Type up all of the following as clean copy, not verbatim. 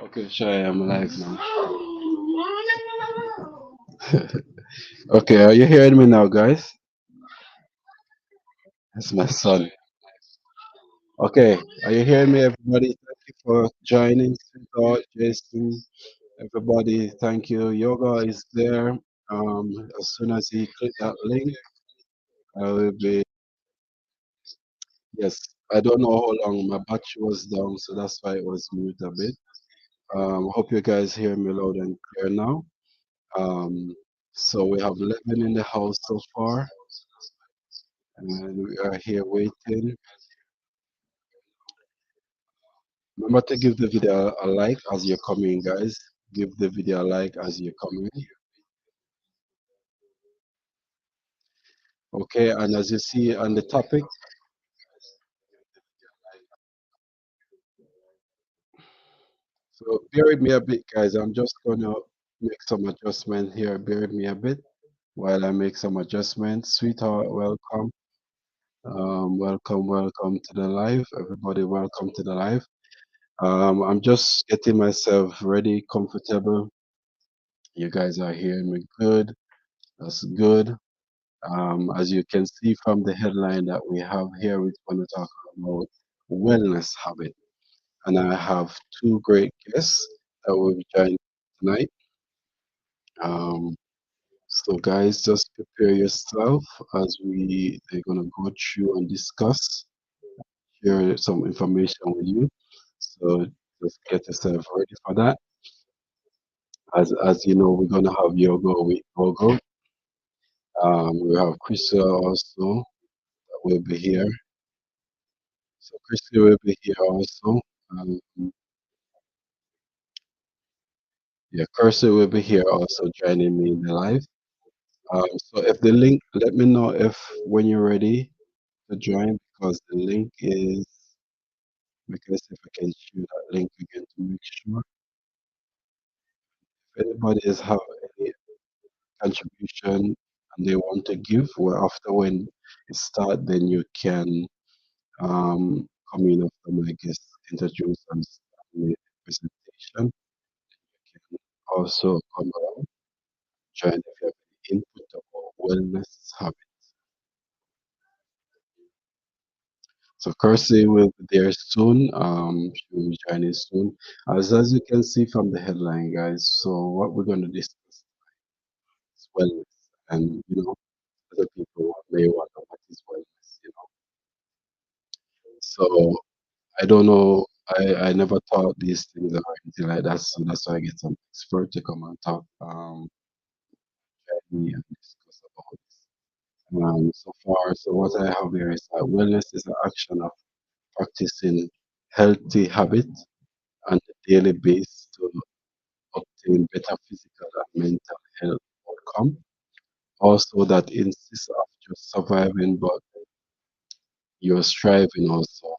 Okay, sure, I'm live now. Okay, are you hearing me now, guys? That's my son. Okay, are you hearing me, everybody? Thank you for joining. Sweetheart, Jason, everybody, thank you. Yoga is there. As soon as he click that link, I will be. Yes, I don't know how long my battery was down, so that's why it was mute a bit. Hope you guys hear me loud and clear now. Um, so we have 11 in the house so far, and we are here waiting. Remember to give the video a like as you're coming, guys. Give the video a like as you're coming. Okay, and as you see on the topic, so bear with me a bit, guys. I'm just gonna make some adjustment here. Bear with me a bit while I make some adjustments. Sweetheart, welcome. Welcome to the live. Everybody, welcome to the live. I'm just getting myself ready, comfortable. You guys are hearing me good. That's good. As you can see from the headline that we have here, we're going to talk about wellness habit. And I have two great guests that will be joining tonight. Um, so, guys, just prepare yourself as they're going to go through and discuss, share some information with you. So, just get yourself ready for that. As you know, we're going to have yoga with Gogo. We have Krista also that will be here. So Christy will be here also. Um, yeah, Kirsty will be here also joining me in the live. So if the link, let me know if when you're ready to join because the link is because if I can share that link again to make sure if anybody is have any contribution and they want to give, well after when it start, then you can come in after my guest introduce and start the presentation. You can also come around join if you have any input about wellness habit. So Kirsty will be there soon. She will be joining soon. As you can see from the headline, guys. So what we're going to discuss is wellness, and other people may wonder what is wellness. So I don't know. I never thought these things or anything like that. So that's why I get some expert to come and talk with me and discuss about this. So far, so what I have here is that wellness is an action of practicing healthy habits on a daily basis to obtain better physical and mental health outcome. Also, that instead of just surviving, but you're striving also.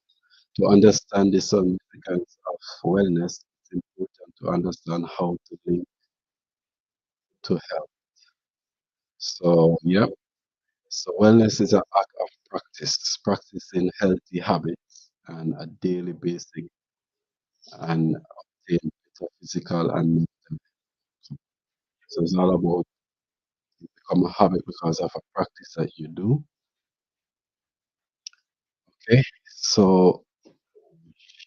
To understand the significance of wellness, it's important to understand how to link to health. So, yeah. So, wellness is an act of practicing healthy habits and a daily basic and obtain better physical and mental. So it's all about become a habit because of a practice that you do. Okay. So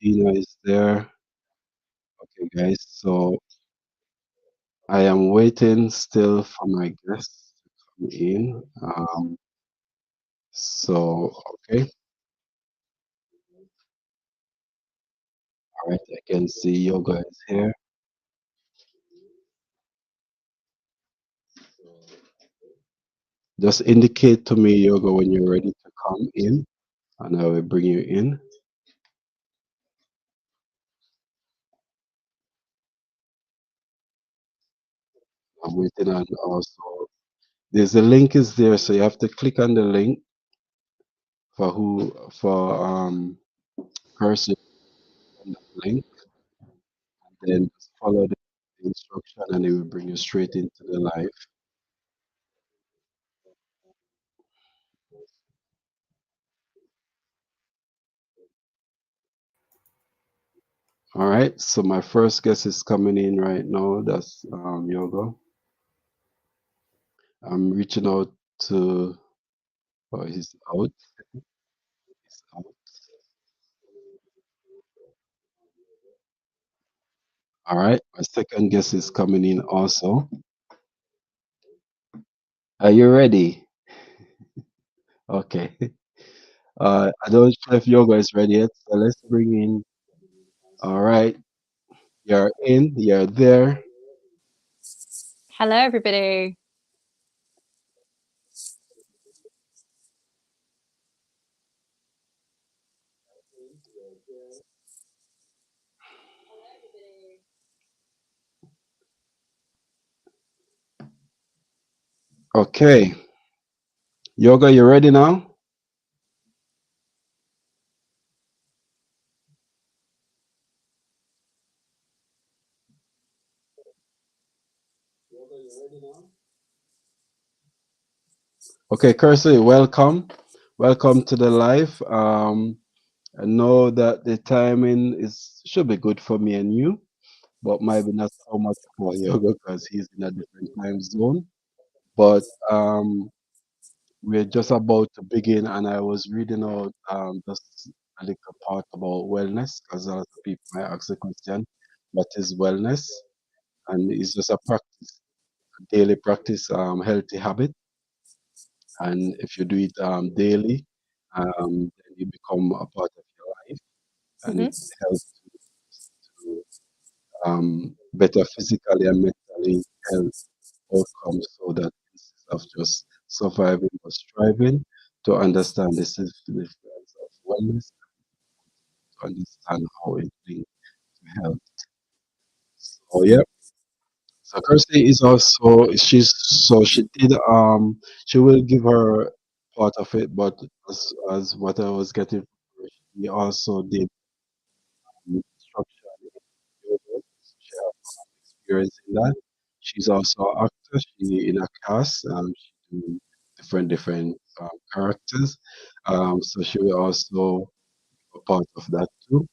Sheena is there. Okay, guys. So I am waiting still for my guests to come in. So okay. All right. I can see you guys here. Just indicate to me, Yoga, when you're ready to come in, and I will bring you in. I'm waiting on also. There's a link is there, so you have to click on the link for person on the link, then just follow the instruction, and it will bring you straight into the live. All right. So my first guest is coming in right now. That's Yoga. I'm reaching out to. Oh, he's out. He's out. All right. My second guest is coming in also. Are you ready? Okay. I don't know if Yoga is ready yet. So let's bring in. All right. You're in. You're there. Hello, everybody. Okay. Yoga, you ready now? Okay, Kirsty, welcome. Welcome to the live. I know that the timing is should be good for me and you, but maybe not so much for Yoga because he's in a different time zone. But we're just about to begin, and I was reading out just a little part about wellness because a lot of people might ask the question, what is wellness? And it's just a practice, a daily practice, healthy habit. And if you do it daily, then you become a part of your life, and Hmm. it helps to better physically and mentally health outcomes, so that instead of just surviving or striving, to understand the difference of wellness, to understand how it links to health. So yeah. So Kirsty is also she did she will give her part of it, but as what I was getting from her, she also did instruction in yoga. So she has experience in that. She's also an actor. She in a cast. She do different characters. So she will also be a part of that too.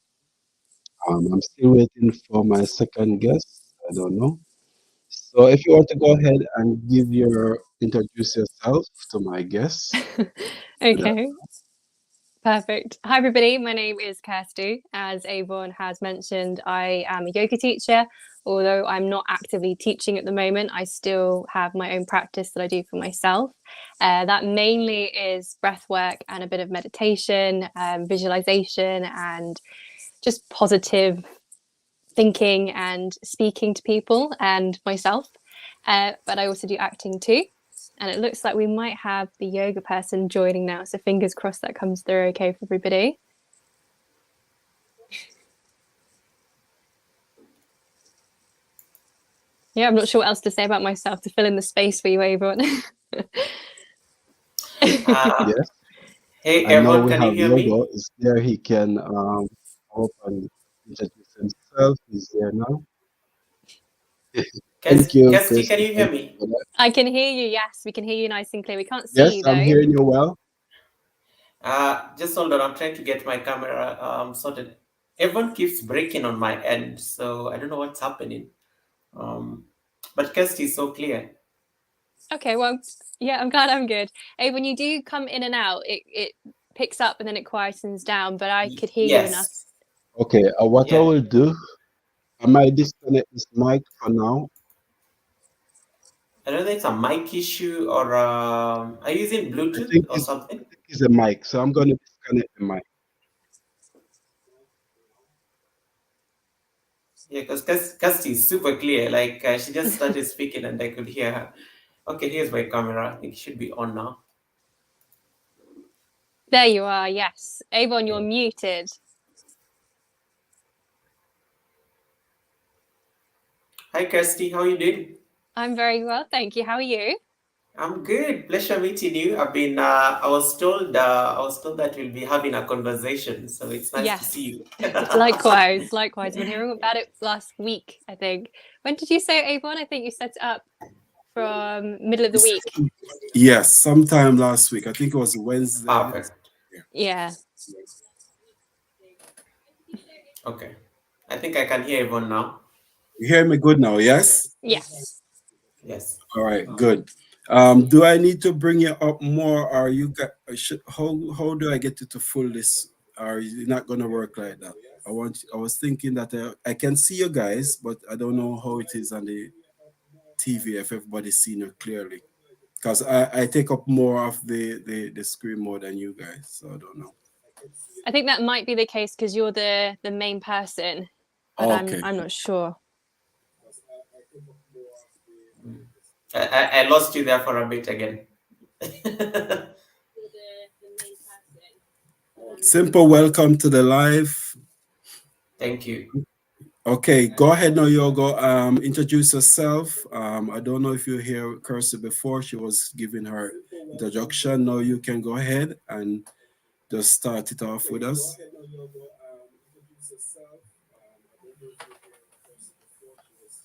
I'm still waiting for my second guest. I don't know. So if you want to go ahead and introduce yourself to my guest. Okay, perfect. Hi, everybody. My name is Kirsty. As Avon has mentioned, I am a yoga teacher. Although I'm not actively teaching at the moment, I still have my own practice that I do for myself. That mainly is breath work and a bit of meditation, visualization, and just positive thinking and speaking to people and myself. But I also do acting too. And it looks like we might have the yoga person joining now. So fingers crossed that comes through okay for everybody. Yeah, I'm not sure what else to say about myself to fill in the space for you, Avon. Uh, Yes. hey And now everyone, we can you have hear me? Yogo. Is there? He can come up and introduce himself. He's there now. Thank you, Kirsty, can Christy. you hear Thank you me? for that. I can hear you. Yes, we can hear you nice and clear. We can't see Yes, you I'm though. hearing you well. Just hold on, I'm trying to get my camera sorted. Everyone keeps breaking on my end, so I don't know what's happening. Um, but Kirsty is so clear. Okay, well, yeah, I'm glad I'm good. Avon, you do come in and out. It picks up and then it quietens down, but I could hear you enough. Yes, Okay. What I yeah. will do, I might disconnect this mic for now. I don't know if it's a mic issue or are you using I Bluetooth think or something? it's a mic, so I'm going to disconnect the mic. Yeah, because Kirsty is super clear. Like she just started speaking and I could hear her. Okay, here's my camera. I think it should be on now. There you are. Yes, Avon, you're muted. Hi, Kirsty. How are you doing? I'm very well, thank you. How are you? I'm good. Pleasure meeting you. I was told that we'll be having a conversation, so it's nice to see Yes, you. likewise, likewise. I've been hearing about it last week, I think. When did you say, Avon? I think you set it up from middle of the week. Yes, sometime last week. I think it was Wednesday. Perfect. Yeah. Okay. I think I can hear Yvonne now. You hear me good now? Yes. Yes. Yes. All right. Good. Do I need to bring you up more, or you got? How do I get you to full this? Are you not gonna work like that? I was thinking that I can see you guys, but I don't know how it is on the TV if everybody's seeing you clearly. Because I take up more of the screen more than you guys, so I don't know. I think that might be the case because you're the main person, but I'm Okay. I'm not sure. Mm. I lost you there for a bit again. Simple welcome to the live. Thank you. Okay, go ahead now, Yogo. Introduce yourself. I don't know if you hear Kirsty before. She was giving her introduction. Now you can go ahead and just start it off with us.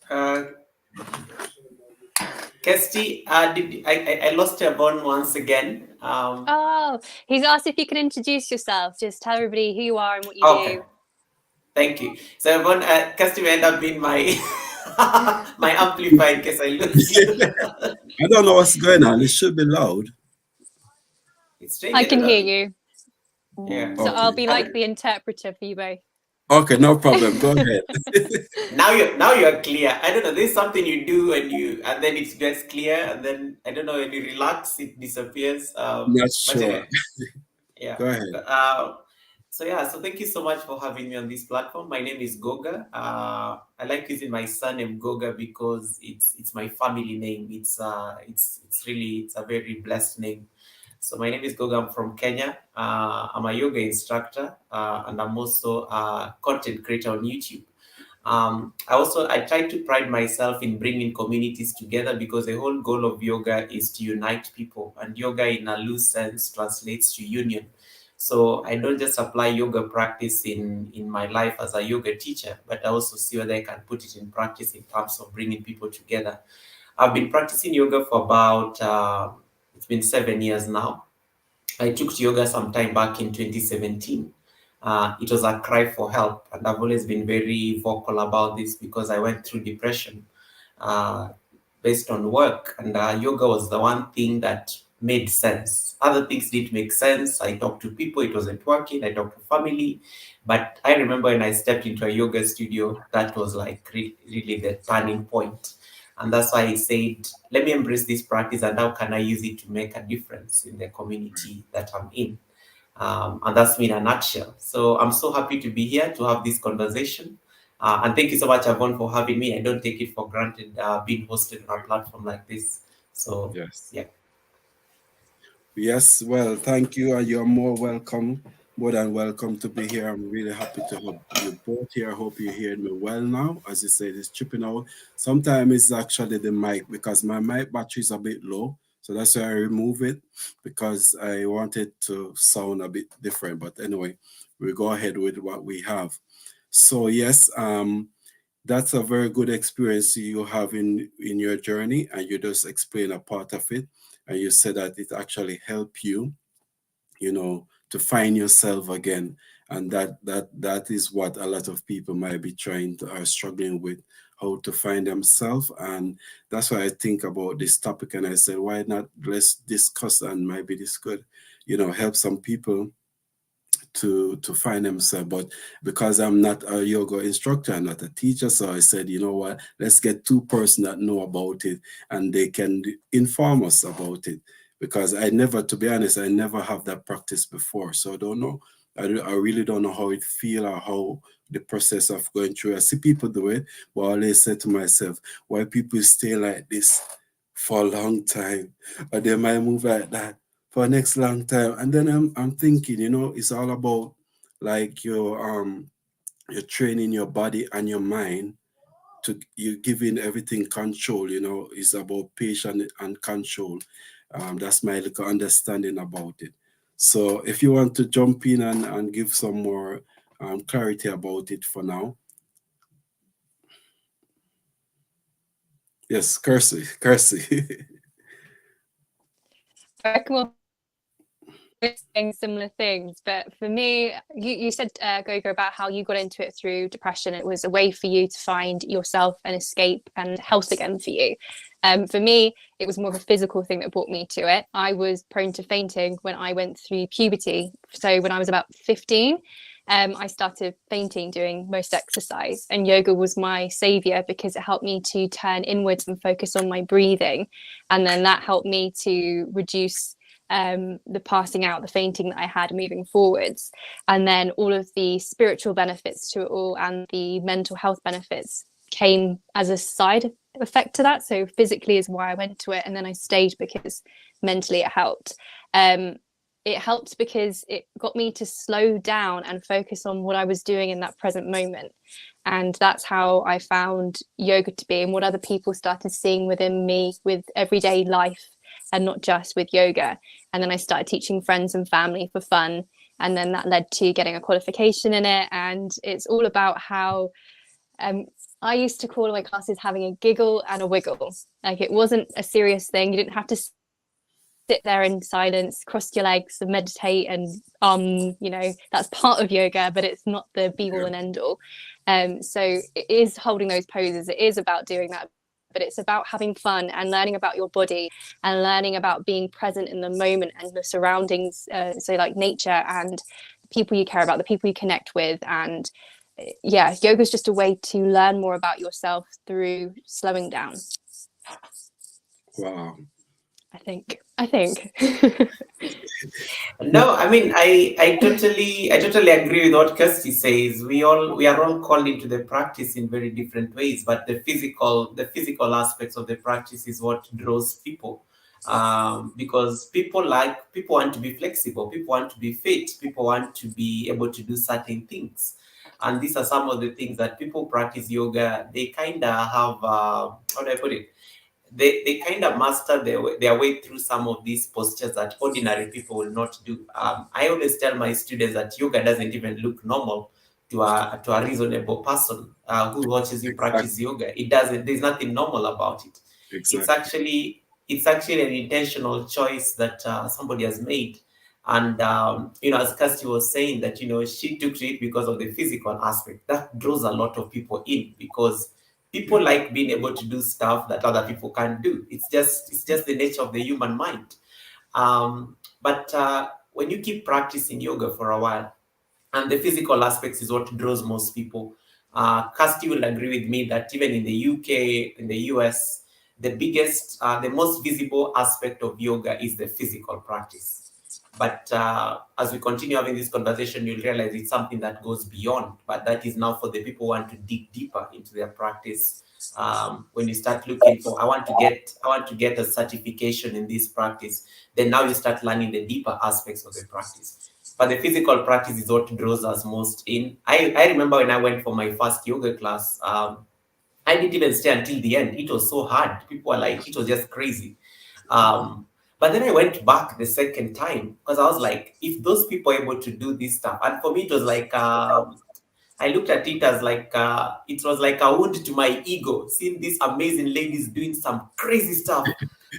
Uh, Kirsty, I lost your bone once again. Oh, he's asked if you can introduce yourself. Just tell everybody who you are and what you Okay, do. thank you. So Yvonne, Kirsty will end up being my my amplifier in case I lose you. I don't know what's going on. It should be loud. It's I strange, I can don't hear know. you. Yeah. So I'll Okay. be like the interpreter for you both. Okay, no problem. Go ahead. Now you're clear. I don't know. There's something you do and then it gets clear and then I don't know when you relax it disappears. Not But sure. anyway, yeah. Go ahead. So yeah. So thank you so much for having me on this platform. My name is Goga. I like using my surname Goga because it's my family name. It's really it's a very blessed name. So my name is Goga. I'm from Kenya. I'm a yoga instructor and I'm also a content creator on YouTube. I try to pride myself in bringing communities together because the whole goal of yoga is to unite people, and yoga, in a loose sense, translates to union. So I don't just apply yoga practice in my life as a yoga teacher, but I also see whether I can put it in practice in terms of bringing people together. I've been practicing yoga for about it's been 7 years now. I took to yoga sometime back in 2017. It was a cry for help, and I've always been very vocal about this because I went through depression uh, based on work, and yoga was the one thing that made sense. Other things didn't make sense. I talked to people, it wasn't working. I talked to family, but I remember when I stepped into a yoga studio, that was like really the turning point. And that's why I said, let me embrace this practice and how can I use it to make a difference in the community that I'm in. And that's me in a nutshell. So I'm so happy to be here to have this conversation. And thank you so much, Avon, for having me. I don't take it for granted being hosted on a platform like this. So, Yes. yeah. Yes, well, thank you, and you're more welcome, more than welcome to be here. I'm really happy to have you both here. I hope you hear me well now. As you said, it's chipping out. Sometimes it's actually the mic because my mic battery is a bit low, so that's why I remove it because I want it to sound a bit different. But anyway, we go ahead with what we have. So yes, that's a very good experience you have in your journey, and you just explain a part of it, and you said that it actually helped you, to find yourself again. And that is what a lot of people might be trying to are struggling with, how to find themselves. And that's why I think about this topic, and I said, why not let's discuss, and maybe this could, help some people to find themselves. But because I'm not a yoga instructor, I'm not a teacher, so I said, you know what, let's get two persons that know about it, and they can inform us about it. Because I never, to be honest, I never have that practice before, so I don't know. I really don't know how it feel, or how the process of going through. I see people do it, but I always say to myself, why people stay like this for a long time, or they might move like that for the next long time. And then I'm thinking, it's all about like you're training your body and your mind, to you giving everything control. It's about patience and control. That's my little understanding about it. So if you want to jump in and give some more clarity about it for now. Yes, Kersey. Sorry, come on. saying similar things, but for me, you said, Gogo, about how you got into it through depression. It was a way for you to find yourself and escape and health again for you. For me, it was more of a physical thing that brought me to it. I was prone to fainting when I went through puberty. So when I was about 15, I started fainting doing most exercise, and yoga was my savior because it helped me to turn inwards and focus on my breathing. And then that helped me to reduce the passing out, the fainting that I had moving forwards. And then all of the spiritual benefits to it all and the mental health benefits came as a side effect to that. So physically is why I went to it. And then I stayed because mentally it helped. It helped because it got me to slow down and focus on what I was doing in that present moment. And that's how I found yoga to be, and what other people started seeing within me with everyday life and not just with yoga. And then I started teaching friends and family for fun. And then that led to getting a qualification in it. And it's all about how I used to call my classes having a giggle and a wiggle. Like, it wasn't a serious thing. You didn't have to sit there in silence, cross your legs and meditate, and that's part of yoga, but it's not the be all and end all. So it is holding those poses, it is about doing that, but it's about having fun and learning about your body and learning about being present in the moment and the surroundings, so like nature and the people you care about, the people you connect with. And yeah, yoga is just a way to learn more about yourself through slowing down. Wow. I think. No, I mean, I totally agree with what Kirsty says. We are all called into the practice in very different ways, but the physical aspects of the practice is what draws people. Because people want to be flexible, people want to be fit, people want to be able to do certain things, and these are some of the things that people practice yoga. They kind of have, how do I put it? They kind of master their way through some of these postures that ordinary people will not do. I always tell my students that yoga doesn't even look normal to a reasonable person who watches you practice Exactly. yoga. It doesn't. There's nothing normal about it. It's Exactly. actually it's actually an intentional choice that somebody has made. And as Kirsty was saying, that she took to it because of the physical aspect. That draws a lot of people in, because people Yeah. like being able to do stuff that other people can't do. It's just the nature of the human mind. But when you keep practicing yoga for a while, and the physical aspects is what draws most people. Kirsty will agree with me that even in the UK, in the US, the most visible aspect of yoga is the physical practice. But as we continue having this conversation, you'll realize it's something that goes beyond. But that is now for the people who want to dig deeper into their practice. When you start looking for, I want to get a certification in this practice, then now you start learning the deeper aspects of the practice. But the physical practice is what draws us most in. I remember when I went for my first yoga class, I didn't even stay until the end. It was so hard. People were like, it was just crazy. Um, but then I went back the second time because I was like, if those people are able to do this stuff, and for me it was like, I looked at it as like, it was like a wound to my ego, seeing these amazing ladies doing some crazy stuff,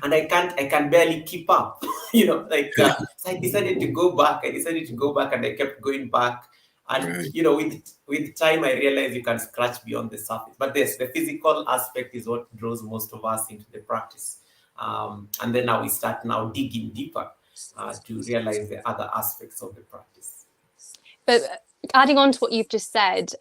and I can barely keep up, like, so I decided to go back. And I kept going back, and Right. with time I realized you can scratch beyond the surface. But yes, the physical aspect is what draws most of us into the practice, and then now we start now digging deeper to realize the other aspects of the practice. But adding on to what you've just said,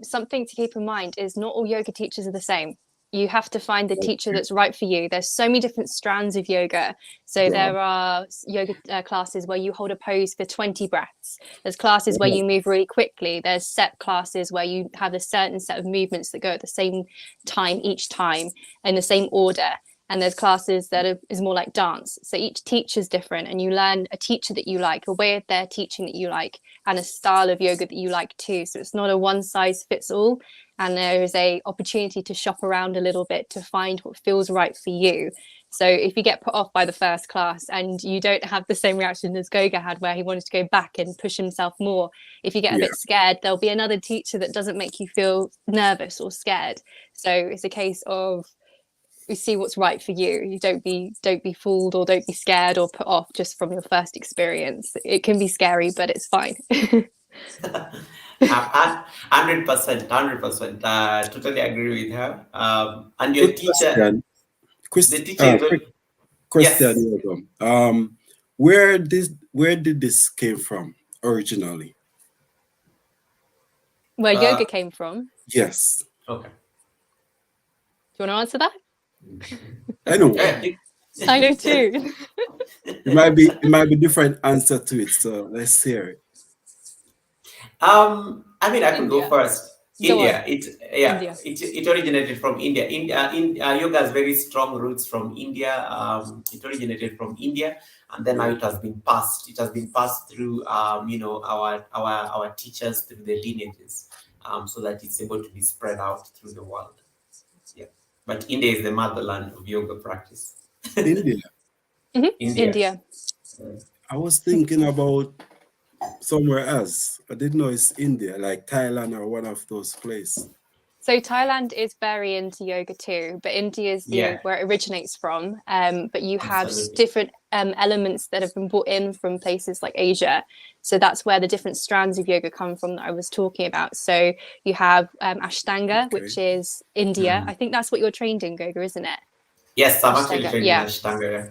something to keep in mind is not all yoga teachers are the same. You have to find the teacher that's right for you. There's so many different strands of yoga. So Wow. there are yoga classes where you hold a pose for 20 breaths. There's classes where Wow. you move really quickly. There's set classes where you have a certain set of movements that go at the same time each time in the same order. And there's classes that is more like dance. So each teacher's different, and you learn a teacher that you like, a way of their teaching that you like, and a style of yoga that you like too. So it's not a one size fits all, and there is a opportunity to shop around a little bit to find what feels right for you. So if you get put off by the first class and you don't have the same reaction as Goga had, where he wanted to go back and push himself more, if you get a Yeah. bit scared, there'll be another teacher that doesn't make you feel nervous or scared. So it's a case of we see what's right for you. You don't be fooled or don't be scared or put off just from your first experience. It can be scary, but it's fine. 100%, 100%. Totally agree with her. And your Quick teacher, question. the teacher is Quick very, question, yes. Yogo. Where did this came from originally? Where yoga Uh, came from. Yes, okay. Do you want to answer that? I know. Yeah, I know too. It might be different answer to it. So let's hear it. I mean, I could go India. first. Go on. India. India. It originated from India. Yoga has very strong roots from India. It originated from India, and then now Yeah. it has been passed. It has been passed through, our teachers through the lineages, so that it's able to be spread out through the world. Yeah, but India is the motherland of yoga practice. India. India. India. I was thinking about somewhere else. I didn't know it's India, like Thailand or one of those places. So Thailand is very into yoga too, but India is Yeah, where it originates from. But you have absolutely. different elements that have been brought in from places like Asia. So that's where the different strands of yoga come from that I was talking about. So you have Ashtanga, Okay. which is India. Mhm. I think that's what you're trained in, Goga, isn't it? Yes, I'm actually Ashtanga. training in Yeah. Ashtanga.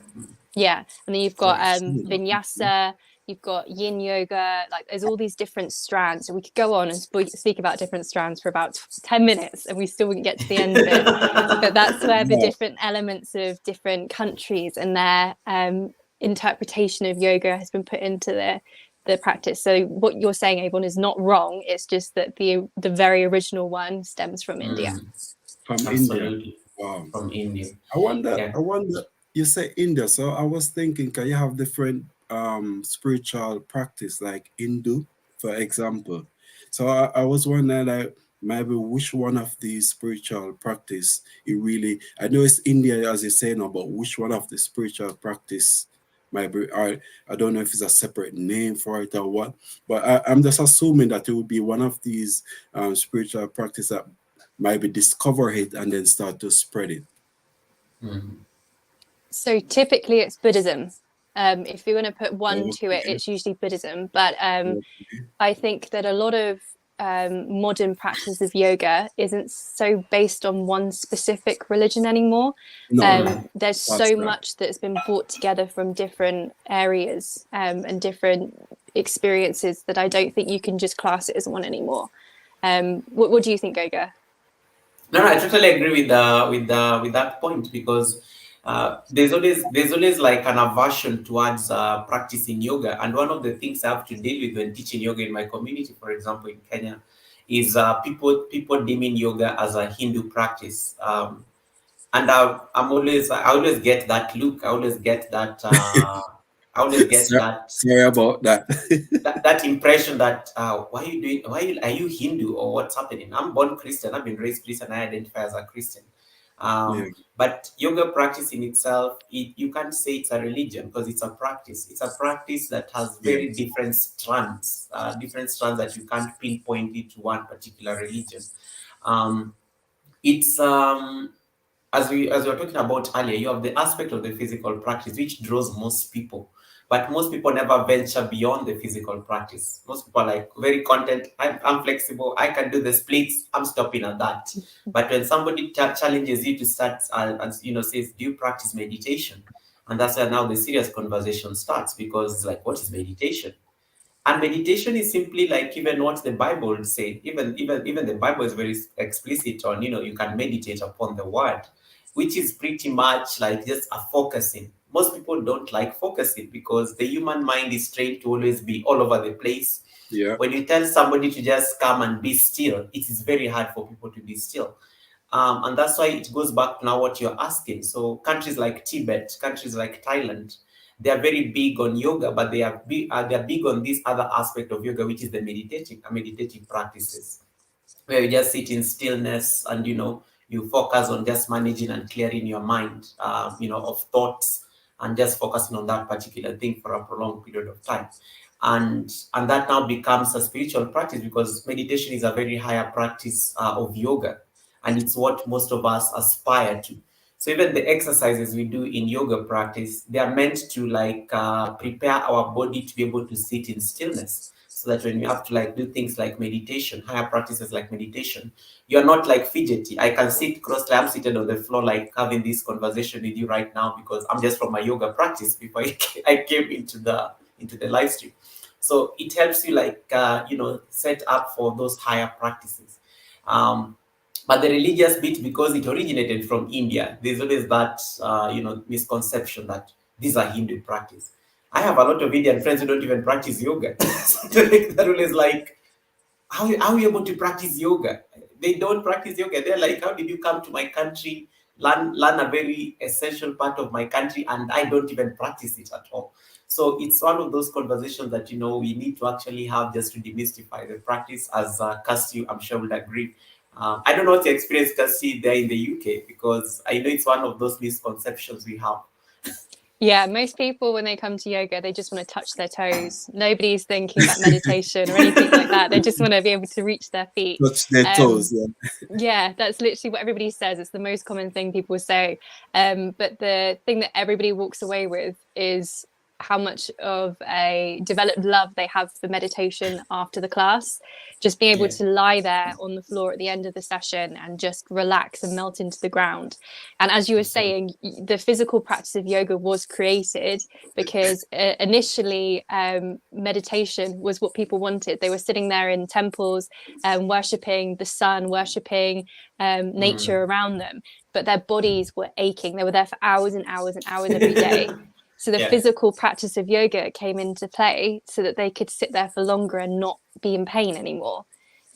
Yeah, and then you've got Ashtanga. vinyasa, you've got yin yoga, like there's all these different strands. So we could go on and speak about different strands for about 10 minutes and we still wouldn't get to the end of it. But that's where the Yeah. different elements of different countries and their interpretation of yoga has been put into the practice. So what you're saying, Avon, is not wrong. It's just that the very original one stems from India. Mm, From India. absolutely, Wow. from India. I wonder. Yeah. I wonder. You say India, so I was thinking, can you have different spiritual practice like Hindu, for example? So I was wondering, like, maybe which one of these spiritual practice it really. I know it's India as you say now, but which one of the spiritual practice maybe I don't know if it's a separate name for it or what, but I'm just assuming that it would be one of these spiritual practice that maybe discover it and then start to spread it. Mhm. So typically it's Buddhism. If you're going to put one to it, Okay. it's usually Buddhism. But Okay. I think that a lot of modern practice of yoga isn't so based on one specific religion anymore. No, There's that's so right. much that's been brought together from different areas and different experiences that I don't think you can just class it as one anymore. What do you think, Goga? No, I totally agree with that point because there's always like an aversion towards practicing yoga, and one of the things I have to deal with when teaching yoga in my community, for example, in Kenya, is people deeming yoga as a Hindu practice. And I always get that look. I always get that. I always get So- that Sorry about that. that impression that why are you doing are you Hindu or what's happening? I'm born Christian, I've been raised Christian, I identify as a Christian. Yeah. But yoga practice in itself, you can't say it's a religion because it's a practice. It's a practice that has Yeah. very different strands that you can't pinpoint it to one particular religion. um, it's as we were talking about earlier, you have the aspect of the physical practice which draws most people. But most people never venture beyond the physical practice. Most people are like very content. I'm flexible. I can do the splits. I'm stopping at that. But when somebody challenges you to start and says, "Do you practice meditation?" And that's where now the serious conversation starts because it's like, what is meditation? And meditation is simply like even what the Bible would say. Even the Bible is very explicit on, you can meditate upon the word, which is pretty much like just a focusing. Most people don't like focusing because the human mind is trained to always be all over the place. Yeah. When you tell somebody to just come and be still, it is very hard for people to be still. And that's why it goes back to now what you're asking. So countries like Tibet, countries like Thailand, they are very big on yoga, but they're big on this other aspect of yoga, which is the meditative practices, where you just sit in stillness and you focus on just managing and clearing your mind, of thoughts, and just focusing on that particular thing for a prolonged period of time. And that now becomes a spiritual practice because meditation is a very higher practice of yoga, and it's what most of us aspire to. So even the exercises we do in yoga practice, they are meant to like prepare our body to be able to sit in stillness. So that when we have to like do things like meditation, higher practices like meditation, you're not like fidgety. I can sit crossed. I'm seated on the floor like having this conversation with you right now because I'm just from my yoga practice before I came into the live stream. So it helps you like set up for those higher practices. Um, but the religious bit, because it originated from India, there's always that misconception that these are Hindu practice. I have a lot of Indian friends who don't even practice yoga. So they're always like, how are you able to practice yoga? They don't practice yoga. They're like, how did you come to my country, learn a very essential part of my country, and I don't even practice it at all. So it's one of those conversations that we need to actually have just to demystify the practice. As Cassie, I'm sure would agree. I don't know what your experience, Cassie, there in the UK, because I know it's one of those misconceptions we have. Yeah, most people when they come to yoga, they just want to touch their toes. Nobody's thinking about meditation or anything like that. They just want to be able to reach their feet. Touch their Um, toes, yeah. yeah, that's literally what everybody says. It's the most common thing people say. But the thing that everybody walks away with is how much of a developed love they have for meditation after the class. Just being able Yeah. to lie there on the floor at the end of the session and just relax and melt into the ground. And as you were Absolutely. saying, the physical practice of yoga was created because initially meditation was what people wanted. They were sitting there in temples, worshipping the sun, worshipping nature around them, but their bodies were aching. They were there for hours and hours and hours every day. So the Yeah. physical practice of yoga came into play so that they could sit there for longer and not be in pain anymore.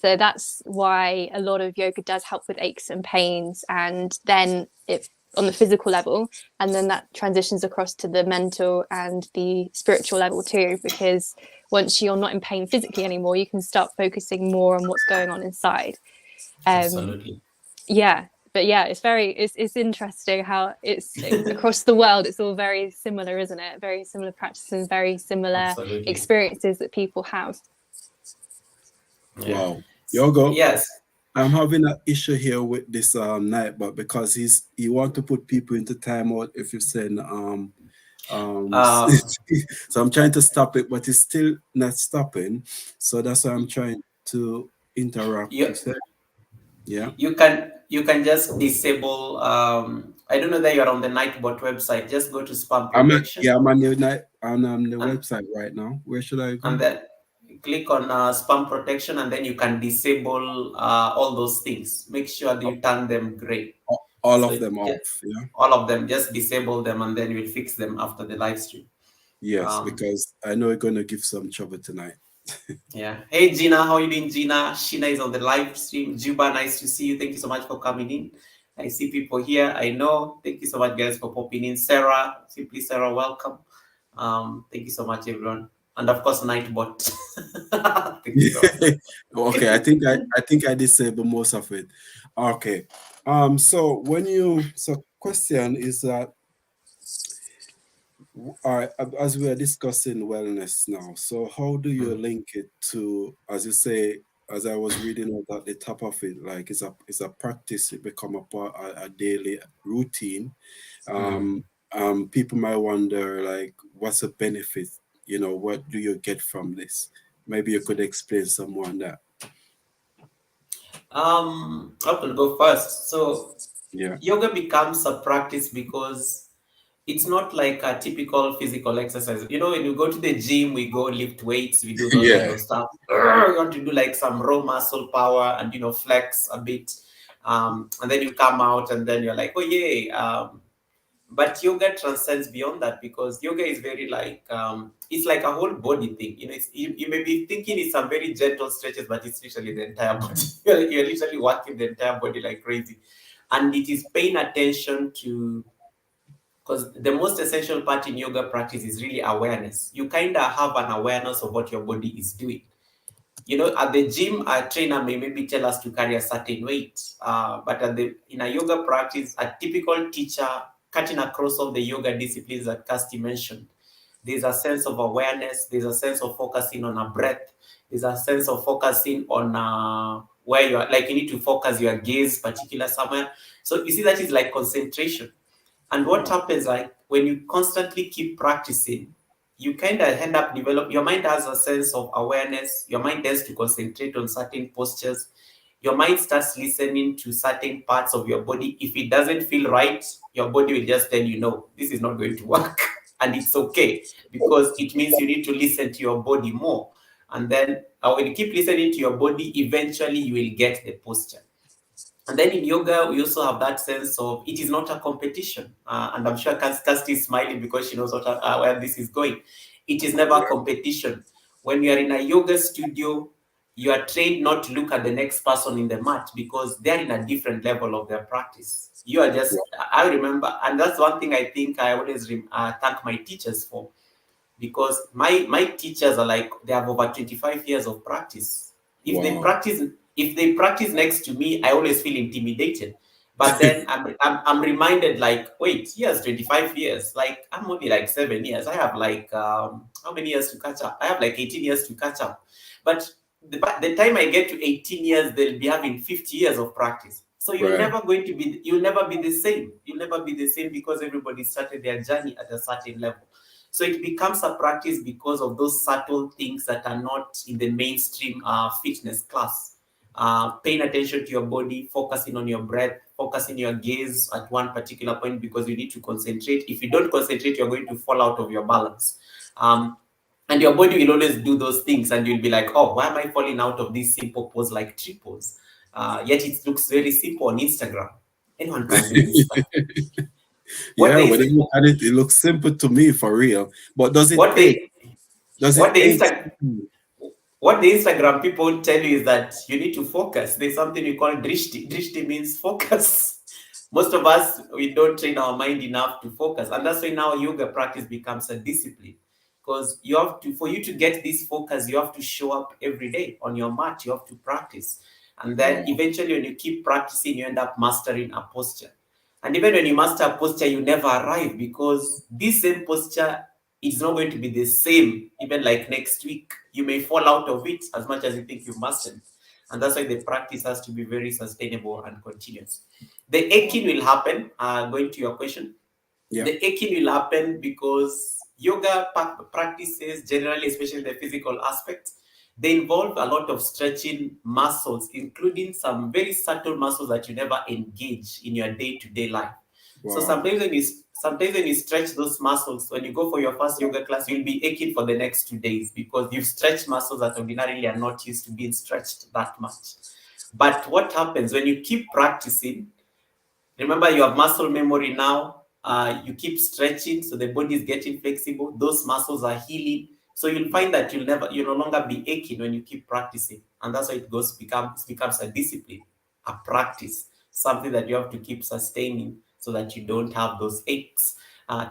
So that's why a lot of yoga does help with aches and pains, and then it on the physical level, and then that transitions across to the mental and the spiritual level too, because once you're not in pain physically anymore, you can start focusing more on what's going on inside. um Absolutely. yeah, but yeah, it's interesting how it's across the world, it's all very similar, isn't it? Very similar practices, very similar Absolutely. experiences that people have. Yeah. Wow. Yogo, Yes. I'm having an issue here with this night, but because he want to put people into timeout if you send Um, so I'm trying to stop it, but it's still not stopping. So that's why I'm trying to interrupt. you You said, yeah. you can just disable. I don't know that you're on the Nightbot website. Just go to spam protection I'm on the night on the and website right now. Where should I and go? then click on spam protection, and then you can disable all those things. Make sure that you turn them gray. All So of them just, off. Yeah. all of them, just disable them, and then we'll fix them after the live stream. Yes, Um, because I know you're gonna give some trouble tonight. yeah. Hey Gina, how you doing, Gina? Sheena is on the live stream. Juba, nice to see you. Thank you so much for coming in. I see people here. I know. Thank you so much, guys, for popping in. Sarah, simply Sarah, welcome. Thank you so much, everyone. And of course, Nightbot. Thank you so much. Okay, I think I disabled most of it. Okay. So when you so question is that as we are discussing wellness now, so how do you Mm, link it to, as you say, as I was reading out at the top of it, like it's a practice, it become a daily routine. mm. Um, People might wonder like, what's the benefit? What do you get from this? Maybe you could explain some more on that. I will go first. So, Yeah. yoga becomes a practice because it's not like a typical physical exercise. When you go to the gym, we go lift weights, we do those kind Yeah. of stuff. You want to do like some raw muscle power and flex a bit, and then you come out and then you're like, oh yay. But yoga transcends beyond that, because yoga is very like it's like a whole body thing. You may be thinking it's some very gentle stretches, but it's literally the entire body. You're literally working the entire body like crazy, and it is paying attention to, because the most essential part in yoga practice is really awareness. You kind of have an awareness of what your body is doing. At the gym, a trainer may maybe tell us to carry a certain weight, but in a yoga practice, a typical teacher cutting across all the yoga disciplines that Kasti mentioned, there's a sense of awareness, there's a sense of focusing on a breath, there's a sense of focusing on where you are, like you need to focus your gaze particular somewhere. So you see that is like concentration. And what happens, like when you constantly keep practicing, you kind of end up your mind has a sense of awareness. Your mind tends to concentrate on certain postures. Your mind starts listening to certain parts of your body. If it doesn't feel right, your body will just tell you, no, this is not going to work. And it's okay, because it means you need to listen to your body more. And then when you keep listening to your body, eventually you will get the posture. And then in yoga, we also have that sense of it is not a competition. And I'm sure Kasti is smiling because she knows where this is going. It is never a competition. When you are in a yoga studio, you are trained not to look at the next person in the mat because they're in a different level of their practice. You are just, I remember, and that's one thing I think I always thank my teachers for, because my teachers are like, they have over 25 years of practice. If they Wow. practice next to me, I always feel intimidated. But then I'm reminded, like, wait, he has 25 years, like I'm only like 7 years. I have like how many years to catch up? I have like 18 years to catch up. But by the time I get to 18 years, they'll be having 50 years of practice. So you'll Right. never be the same. You'll never be the same because everybody started their journey at a certain level. So it becomes a practice because of those subtle things that are not in the mainstream fitness class. Paying attention to your body, focusing on your breath, focusing your gaze at one particular point because you need to concentrate. If you don't concentrate, you're going to fall out of your balance. And your body will always do those things, and you'll be like, oh, why am I falling out of this simple pose like tree pose? Yet it looks very simple on Instagram. Anyone can do Insta. What Yeah, when they you look at it, it looks simple to me for real. But does it what ache? they Does it what the ache? Insta what the Instagram people tell you is that you need to focus. There's something we call drishti. Drishti means focus. Most of us, we don't train our mind enough to focus. And that's why now yoga practice becomes a discipline. Because you have to, for you to get this focus, you have to show up every day on your mat. You have to practice. And then Wow. eventually when you keep practicing, you end up mastering a posture. And even when you master a posture, you never arrive because this same posture is not going to be the same even like next week. You may fall out of it as much as you think you've mastered it. And that's why the practice has to be very sustainable and continuous. The aching will happen, going to your question. Yeah. The aching will happen because yoga practices, generally, especially the physical aspect, they involve a lot of stretching muscles, including some very subtle muscles that you never engage in your day-to-day life. So Wow. sometimes when you stretch those muscles, when you go for your first yoga class, you'll be aching for the next 2 days because you've stretched muscles that ordinarily are not used to being stretched that much. But what happens when you keep practicing? Remember, you have muscle memory now. You keep stretching, so the body is getting flexible. Those muscles are healing. So you'll find that you'll no longer be aching when you keep practicing, and that's why it becomes a discipline, a practice, something that you have to keep sustaining so that you don't have those aches.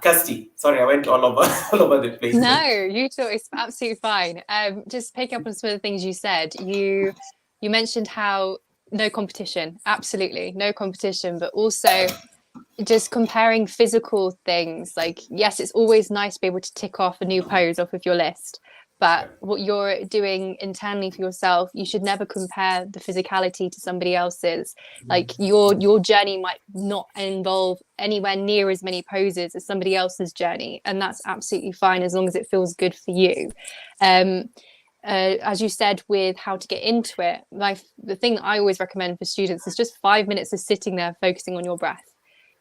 Kirsty, sorry, I went all over all over the place No, there. you thought it's absolutely fine. Just pick up on some of the things you said. You mentioned how no competition, absolutely no competition, but also just comparing physical things. Like, yes, it's always nice to be able to tick off a new pose off of your list, but Yeah. what you're doing internally for yourself, you should never compare the physicality to somebody else's. Like, your journey might not involve anywhere near as many poses as somebody else's journey, and that's absolutely fine as long as it feels good for you. um as you said, with how to get into it, the thing that I always recommend for students is just 5 minutes of sitting there focusing on your breath.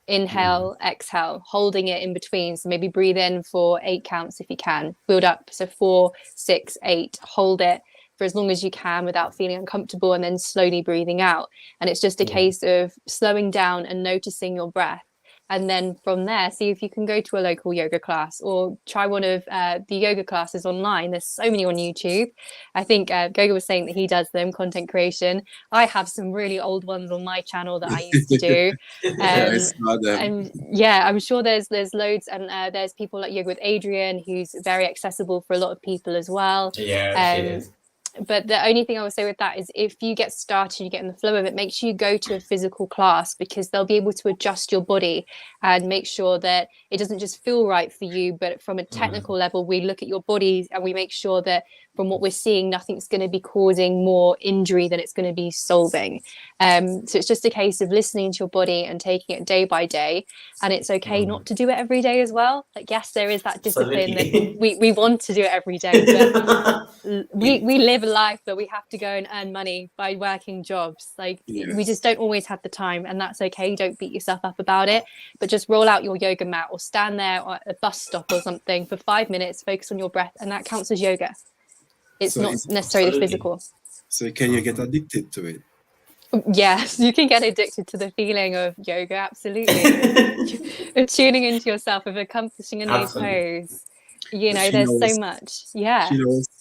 Inhale, exhale, holding it in between. So maybe breathe in for 8 counts if you can. Build up. So 4, 6, 8. Hold it for as long as you can without feeling uncomfortable, and then slowly breathing out. And it's just a case of slowing down and noticing your breath. And then from there, see if you can go to a local yoga class or try one of the yoga classes online. There's so many on YouTube. I think Goga was saying that he does them, content creation. I have some really old ones on my channel that I used to do. Yeah, I saw them. And yeah, I'm sure there's loads, and there's people like Yoga with Adrian, who's very accessible for a lot of people as well. Yeah, she Um, is. but the only thing I would say with that is if you get started, you get in the flow of it, make sure you go to a physical class because they'll be able to adjust your body and make sure that it doesn't just feel right for you, but from a technical level, we look at your body and we make sure that from what we're seeing, nothing's going to be causing more injury than it's going to be solving. So it's just a case of listening to your body and taking it day by day. And it's okay not to do it every day as well. Like, yes, there is that discipline that Absolutely. we want to do it every day, but we live a life that we have to go and earn money by working jobs. Like, we just don't always have the time, and that's okay. Don't beat yourself up about it, but just roll out your yoga mat or stand there at a bus stop or something for 5 minutes, focus on your breath, and that counts as yoga. It's So not it's, necessarily the Absolutely. physical. so can you get addicted to it? Yes, you can get addicted to the feeling of yoga, absolutely. Of tuning into yourself, of accomplishing a new Absolutely. pose. You know, She there's so knows. much. Yeah.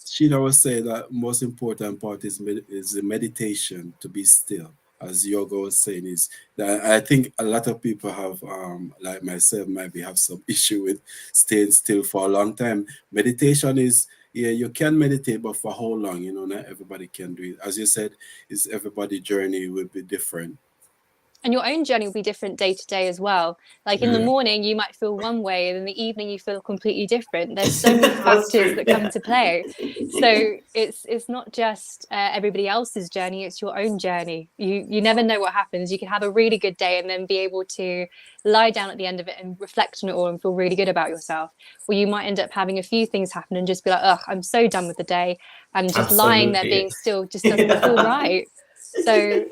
She always say that most important part is the meditation, to be still. As yoga was saying, is that I think a lot of people have, like myself, maybe have some issue with staying still for a long time. Meditation is, yeah, you can meditate, but for how long? You know, not everybody can do it. As you said, is everybody journey will be different. And your own journey will be different day to day as well. Like in the Yeah, morning, you might feel one way, and in the evening, you feel completely different. There's so many That's factors true. that come into play. So it's not just everybody else's journey; it's your own journey. You never know what happens. You can have a really good day and then be able to lie down at the end of it and reflect on it all and feel really good about yourself. Or you might end up having a few things happen and just be like, "Ugh, I'm so done with the day," and just lying there Absolutely. being still just doesn't feel right. So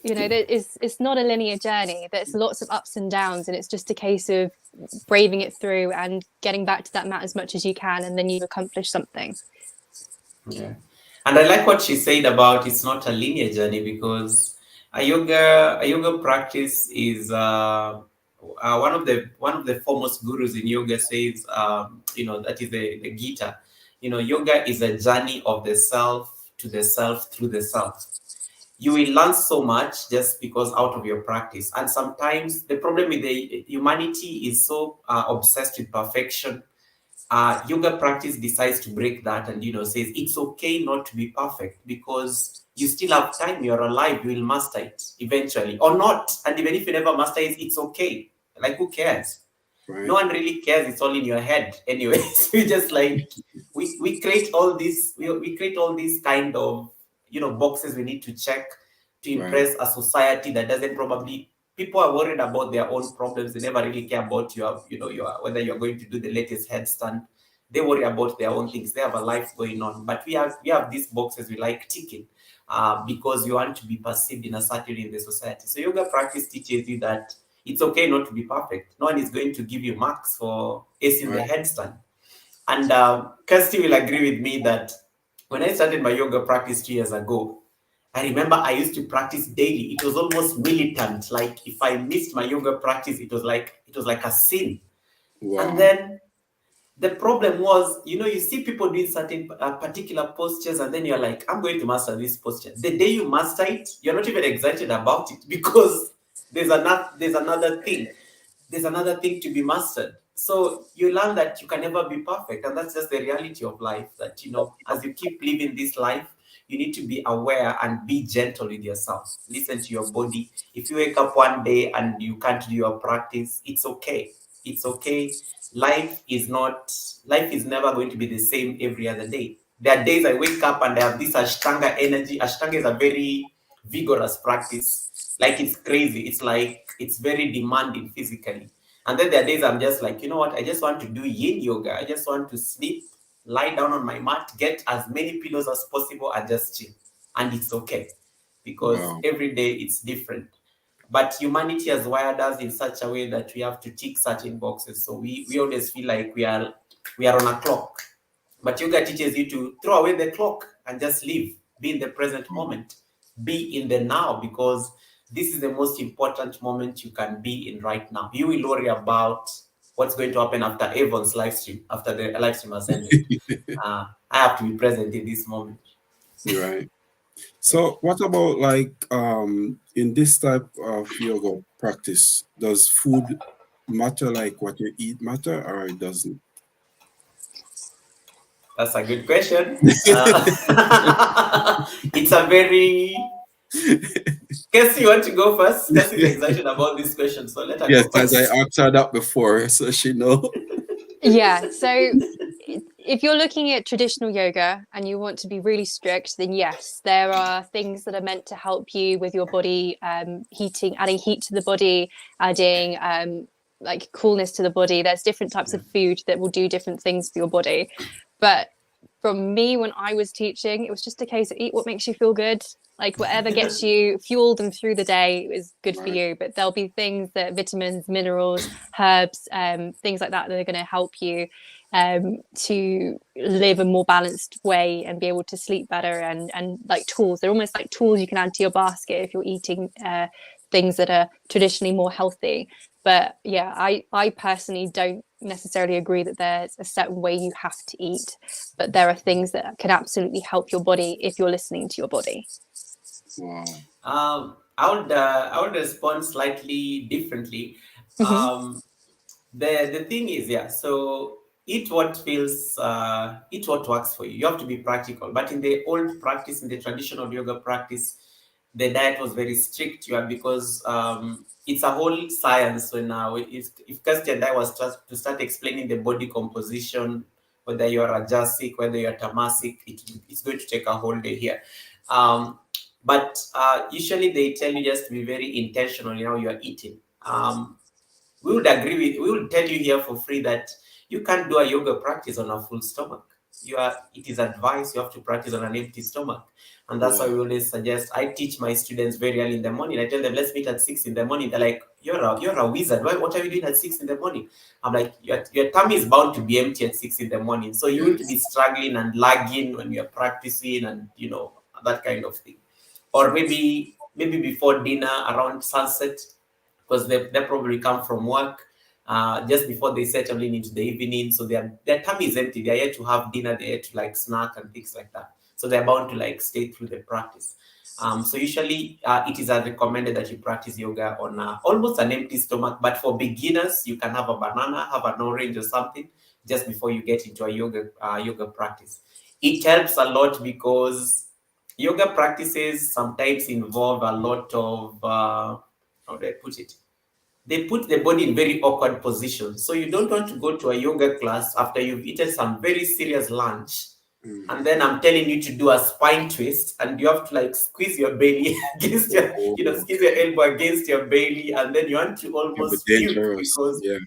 it's not a linear journey. There's lots of ups and downs, and it's just a case of braving it through and getting back to that mat as much as you can, and then you've accomplished something. Yeah. And I like what she said about it's not a linear journey, because a yoga practice is one of the foremost gurus in yoga says, that is the Gita. Yoga is a journey of the self to the self through the self. You will learn so much just because out of your practice. And sometimes the problem with the humanity is so obsessed with perfection. Yoga practice decides to break that, and says it's okay not to be perfect, because you still have time. You're alive. You will master it eventually, or not. And even if you never master it, it's okay. Like, who cares? No right, one really cares. It's all in your head anyways. We just like we create all these we create all these kind of boxes we need to check to right, impress a society that doesn't probably. People are worried about their own problems. They never really care about your whether you're going to do the latest headstand. They worry about their own things. They have a life going on. But we have these boxes we like ticking, because you want to be perceived in a certain way in the society. So yoga practice teaches you that it's okay not to be perfect. No one is going to give you marks for acing the right. headstand. And Kirsty will agree with me that when I started my yoga practice 2 years ago, I remember I used to practice daily. It was almost militant. Like, if I missed my yoga practice, it was like a sin. And Wow, then the problem was, you see people doing certain particular postures, and then you're like, I'm going to master this posture. The day you master it, you're not even excited about it, because there's another thing. There's another thing to be mastered. So you learn that you can never be perfect. And that's just the reality of life, that, as you keep living this life, you need to be aware and be gentle with yourself. Listen to your body. If you wake up one day and you can't do your practice, it's okay. It's okay. Life is never going to be the same every other day. There are days I wake up and I have this Ashtanga energy. Ashtanga is a very vigorous practice. Like, it's crazy. It's like it's very demanding physically. And then there are days I'm just like, you know what? I just want to do yin yoga. I just want to sleep, lie down on my mat, get as many pillows as possible, and just chill. And it's okay, because wow, every day it's different. But humanity has wired us in such a way that we have to tick certain boxes. So we always feel like we are on a clock. But yoga teaches you to throw away the clock and just live, be in the present wow. moment, be in the now, because this is the most important moment you can be in right now. You will worry about what's going to happen after Avon's live stream, after the live stream has ended. I have to be present in this moment. Right. So what about like in this type of yoga practice, does food matter, like what you eat matter, or it doesn't? That's a good question. It's a very. Cassie, you want to go first? Cassie's excited about this question, so let her Yes, go because I first. asked her that before, so she know. Yeah. So if you're looking at traditional yoga and you want to be really strict, then yes, there are things that are meant to help you with your body, heating, adding heat to the body, adding like coolness to the body. There's different types Yeah. of food that will do different things for your body. But from me, when I was teaching, it was just a case of eat what makes you feel good. Like whatever gets you fueled and through the day is good for Right. you. But there'll be things that vitamins, minerals, herbs, things like that that are going to help you to live a more balanced way and be able to sleep better, and like tools. They're almost like tools you can add to your basket if you're eating things that are traditionally more healthy. But yeah, I personally don't necessarily agree that there's a certain way you have to eat, but there are things that can absolutely help your body if you're listening to your body. Wow. I would respond slightly differently. Mm-hmm. The thing is, yeah, so eat what works for you. You have to be practical. But in the old practice, in the traditional yoga practice, the diet was very strict, yeah, because it's a whole science. So now, if Kirsty and I was just to start explaining the body composition, whether you're rajasic, whether you're tamasic, it's going to take a whole day here. But usually they tell you just to be very intentional in how you're eating. We would tell you here for free that you can't do a yoga practice on a full stomach. It is advised you have to practice on an empty stomach. And that's why Wow. we always suggest. I teach my students very early in the morning. I tell them, let's meet at 6 in the morning. They're like, you're a wizard. What are you doing at 6 in the morning? I'm like, your tummy is bound to be empty at 6 in the morning. So you won't be Yes. struggling and lagging when you're practicing, and that kind of thing. Or maybe before dinner around sunset, because they probably come from work just before they settle in into the evening. So their tummy is empty. They're yet to have dinner, they're yet to like snack and things like that. So they're bound to like stay through the practice. So usually it is recommended that you practice yoga on almost an empty stomach. But for beginners, you can have a banana, have an orange or something just before you get into a yoga practice. It helps a lot because yoga practices sometimes involve a lot of how do I put it? They put the body in very awkward positions. So you don't want to go to a yoga class after you've eaten some very serious lunch. And Mm-hmm. then I'm telling you to do a spine twist, and you have to like squeeze your belly against Oh, squeeze your okay. elbow against your belly, and then you want to Can be almost puke dangerous. because Yeah.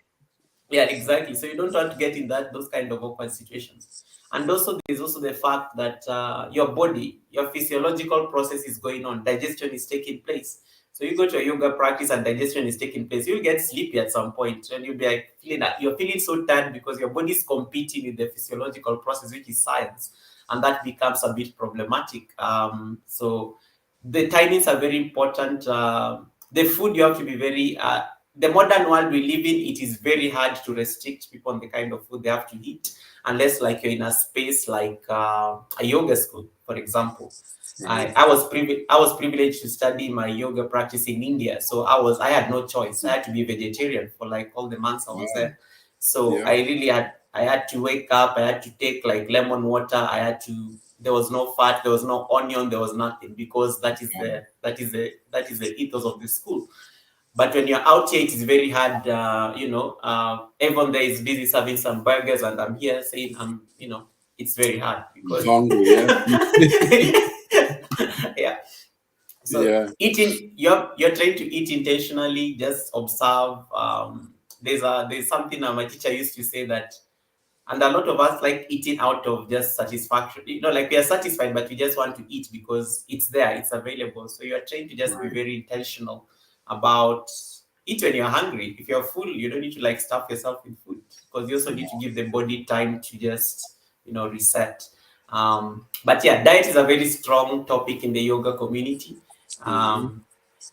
yeah, exactly. So you don't want to get in those kind of awkward situations. And also there's also the fact that your body, your physiological process is going on, digestion is taking place. So you go to a yoga practice and digestion is taking place, you'll get sleepy at some point, and you'll be like you're feeling so tired because your body is competing with the physiological process, which is science, and that becomes a bit problematic. So the timings are very important. The food, you have to be very the modern world we live in, it is very hard to restrict people on the kind of food they have to eat, unless like you're in a space like a yoga school, for example. Right. I was privileged to study my yoga practice in India, so I had no choice. I had to be vegetarian for like all the months I was Wow. there. So Yeah. I had to wake up, I had to take like lemon water, there was no fat, there was no onion, there was nothing, because Wow. that is the ethos of the school. But when you're out here, it is very hard. Everyone there is busy serving some burgers, and I'm here saying, it's very hard I'm because, hungry. Yeah. yeah. So Yeah. eating, you're trying to eat intentionally. Just observe. There's something my teacher used to say that, and a lot of us like eating out of just satisfaction. Like we are satisfied, but we just want to eat because it's there, it's available. So you are trying to just be Right. very intentional about eat when you're hungry. If you're full, you don't need to like stuff yourself with food, because you also need to give the body time to just reset. But yeah, diet is a very strong topic in the yoga community. Mm-hmm. Um,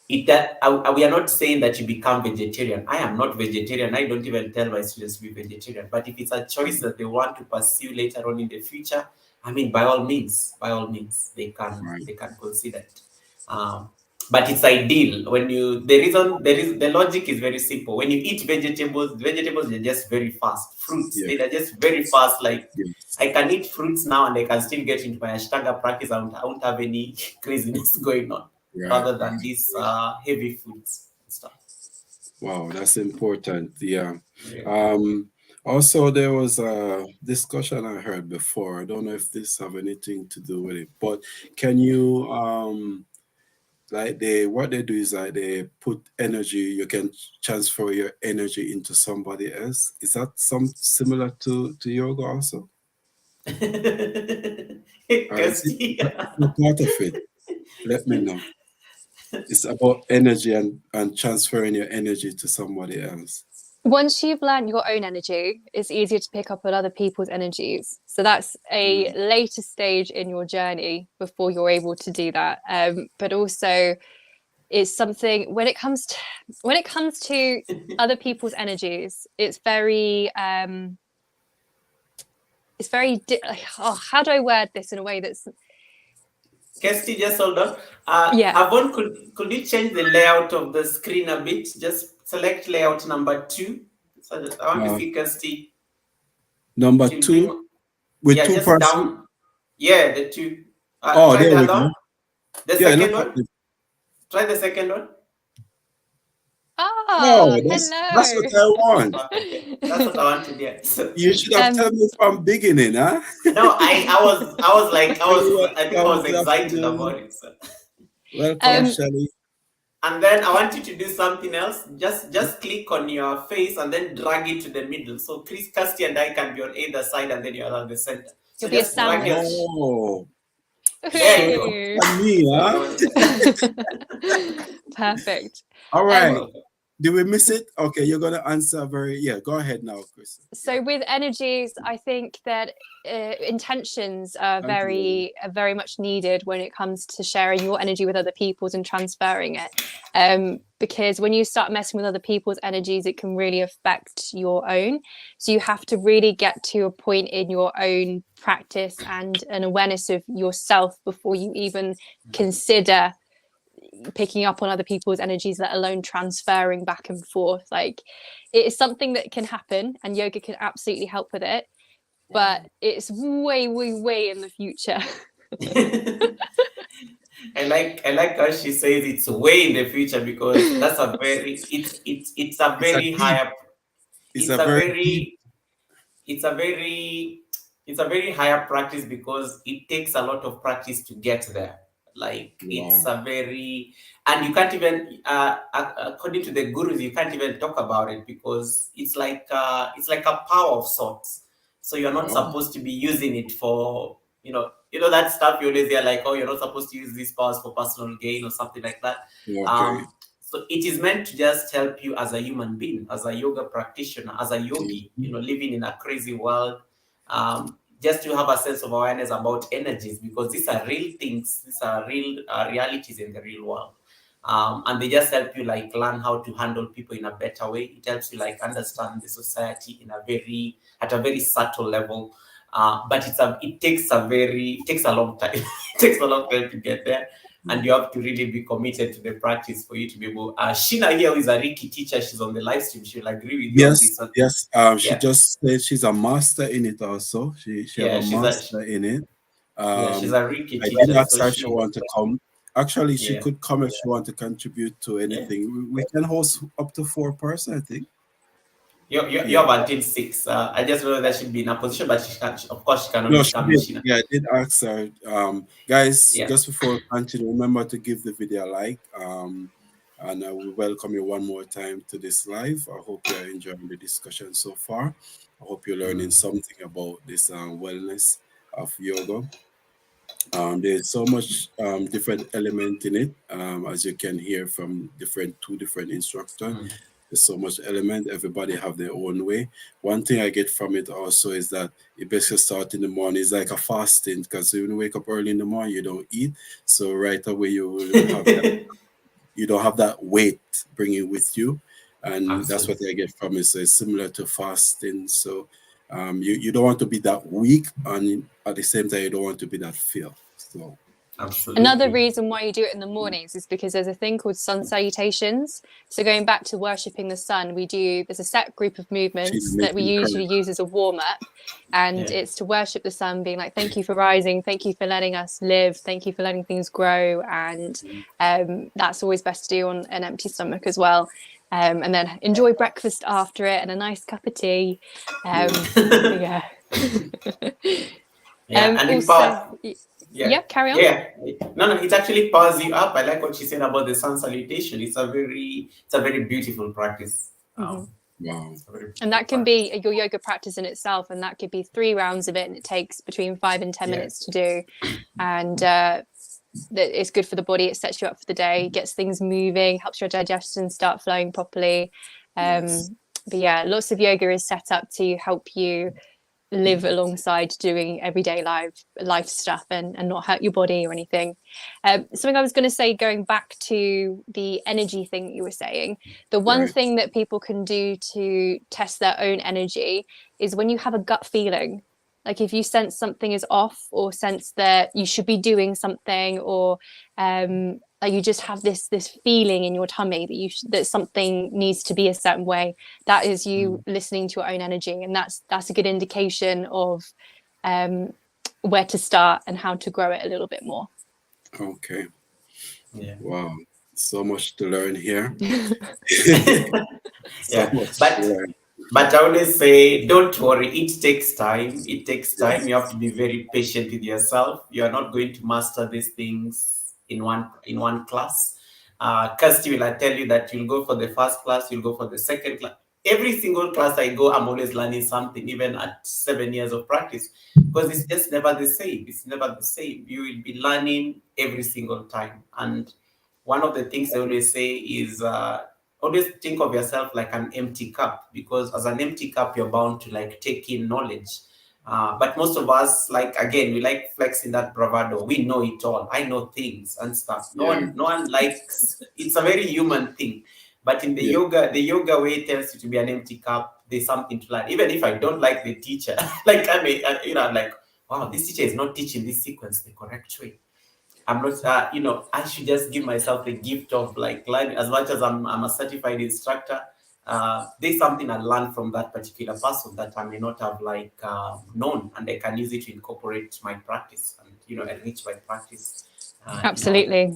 we are not saying that you become vegetarian. I am not vegetarian. I don't even tell my students to be vegetarian. But if it's a choice that they want to pursue later on in the future, I mean, by all means, Right. they can consider it. Um, but it's ideal when the logic is very simple. When you eat vegetables are just very fast. Fruits, Yeah. they are just very fast. Like Yes. I can eat fruits now and I can still get into my Ashtanga practice. I won't have any craziness going on, Right. rather than Right. these heavy foods and stuff. Wow, that's important. Yeah. Yeah. Um, Also, there was a discussion I heard before. I don't know if this have anything to do with it, but can you like they what they do is like they put energy. You can transfer your energy into somebody else. Is that some similar to yoga also? If Castilla. you're part of it, let me know. It's about energy and transferring your energy to somebody else. Once you've learned your own energy, it's easier to pick up on other people's energies. So that's a Mm. later stage in your journey before you're able to do that. But also, it's something when it comes to other people's energies, it's very. Oh, how do I word this in a way that's Kirsty, just hold on. yeah. Avon, could you change the layout of the screen a bit? Just select layout number 2. So that I want to Uh, see Kirsty. Number It will bring, two with yeah, two just person. down. Yeah, the 2. Oh, Try there the we other go. one. The Yeah, look second at one. this. Try the second one. Oh, Ah, that's what I want. Perfect. Yeah, that's what I wanted. Yeah. So, You should have hello. told me from beginning, huh? no, I was like, Really I think I welcome. was Good excited afternoon. about it. So. Welcome, Yeah. um, Shelly. And then I want you to do something else. Just click on your face and then drag it to the middle. So Chris, Kirsty, and I can be on either side, and then you're on the center. you'll So be a just drag your. sandwich. Oh, There so you that's go. Hey. me, So huh? go. Perfect. All Um, right. Did we miss it? Okay, you're gonna answer very. Yeah, go ahead now, Chris. Yeah, so with energies, I think that intentions thank you. are very much needed when it comes to sharing your energy with other people's and transferring it. Because when you start messing with other people's energies, it can really affect your own. So you have to really get to a point in your own practice and an awareness of yourself before you even consider picking up on other people's energies, let alone transferring back and forth. Like, it is something that can happen, and yoga can absolutely help with it, but it's way, way, way in the future. I like how she says it's way in the future because that's a very it's a It's a very deep. higher It's it's a a very deep. very it's a very it's a very higher practice because it takes a lot of practice to get there. Like it's Wow. a very and you can't even according to the gurus you can't even talk about it because it's like a power of sorts. So you're not Wow. supposed to be using it for that stuff you always hear like, oh, you're not supposed to use these powers for personal gain or something like that. Okay. So it is meant to just help you as a human being, as a yoga practitioner, as a yogi, Mhm. living in a crazy world. Just to have a sense of awareness about energies because these are real things, these are real realities in the real world. And they just help you like learn how to handle people in a better way. It helps you like understand the society in at a very subtle level. But it takes a long time. It takes a long time to get there and you have to really be committed to the practice for you to be able. Sheena here, who is a Reiki teacher, she's on the live stream. She'll agree with you on Yes, this one. yes. She Yeah, just said she's a master in it also. She have yeah, a master in it. she's Um, a Reiki I did teacher, ask so her if she she, want to come. Actually, she yeah, could come if she want to contribute to yeah. anything. We can host up to 4 person, I think. You Yeah. have until 6. I just know that she'll be in a position, but of course, she can No, always she come in, did. Sheena. Yeah, I did ask her. Guys, Yeah. just before we continue, remember to give the video a like. And I will welcome you one more time to this live. I hope you're enjoying the discussion so far. I hope you're learning Mm. something about this wellness of yoga. There's so much different element in it, as you can hear from two different instructors. Mm. There's so much element. Everybody have their own way. One thing I get from it also is that it basically start in the morning. It's like a fasting because when you wake up early in the morning, you don't eat, so right away you will have that. You don't have that weight bringing with you, and that's what Absolutely. I get from it. So it's similar to fasting. So you don't want to be that weak, and at the same time you don't want to be that filled. So Another Absolutely. reason why you do it in the mornings is because there's a thing called sun salutations. So going back to worshipping the sun, there's a set group of she's movements that we making usually correct. use as a warm up. And Yeah. it's to worship the sun, being like, thank you for rising, thank you for letting us live, thank you for letting things grow. And that's always best to do on an empty stomach as well. and then enjoy breakfast after it and a nice cup of tea. Yeah. Yeah, and in Also, part, yeah, yeah, carry on. yeah. No, no, it actually powers you up. I like what she said about the sun salutation. It's a very beautiful practice. Mm-hmm. Wow. It's a very And beautiful that can practice. be your yoga practice in itself, and that could be 3 rounds of it, and it takes between 5 and 10 minutes Yes. to do. And it's good for the body. It sets you up for the day, gets things moving, helps your digestion start flowing properly. Yes. But yeah, lots of yoga is set up to help you live alongside doing everyday life stuff and not hurt your body or anything. Something I was going to say, going back to the energy thing that you were saying, the one Right. thing that people can do to test their own energy is when you have a gut feeling, like if you sense something is off or sense that you should be doing something, or like you just have this feeling in your tummy that that something needs to be a certain way, that is you listening to your own energy, and that's a good indication of where to start and how to grow it a little bit more. Okay. Yeah. Wow. So much to learn here. So Yeah. much to But learn. But I always say, don't worry, it takes time. It takes time. You have Yes. to be very patient with yourself. You are not going to master these things in one class. Kirsty will I tell you that you'll go for the first class, you'll go for the second class. Every single class I go, I'm always learning something, even at 7 years of practice, because it's just never the same. It's never the same. You will be learning every single time. And one of the things I always say is always think of yourself like an empty cup, because as an empty cup you're bound to like take in knowledge, but most of us, like, again, we like flexing that bravado. We know it all. I know things and stuff. Yeah. No one likes. It's a very human thing. But in Yeah. the yoga way tells you to be an empty cup. There's something to learn. Even if I don't like the teacher, like I mean, I'm like, wow, this teacher is not teaching this sequence the correct way. I'm not, I should just give myself the gift of like learning. As much as I'm a certified instructor, there's something I learned from that particular person that I may not have like known, and I can use it to incorporate my practice and enrich my practice. Absolutely. Yeah,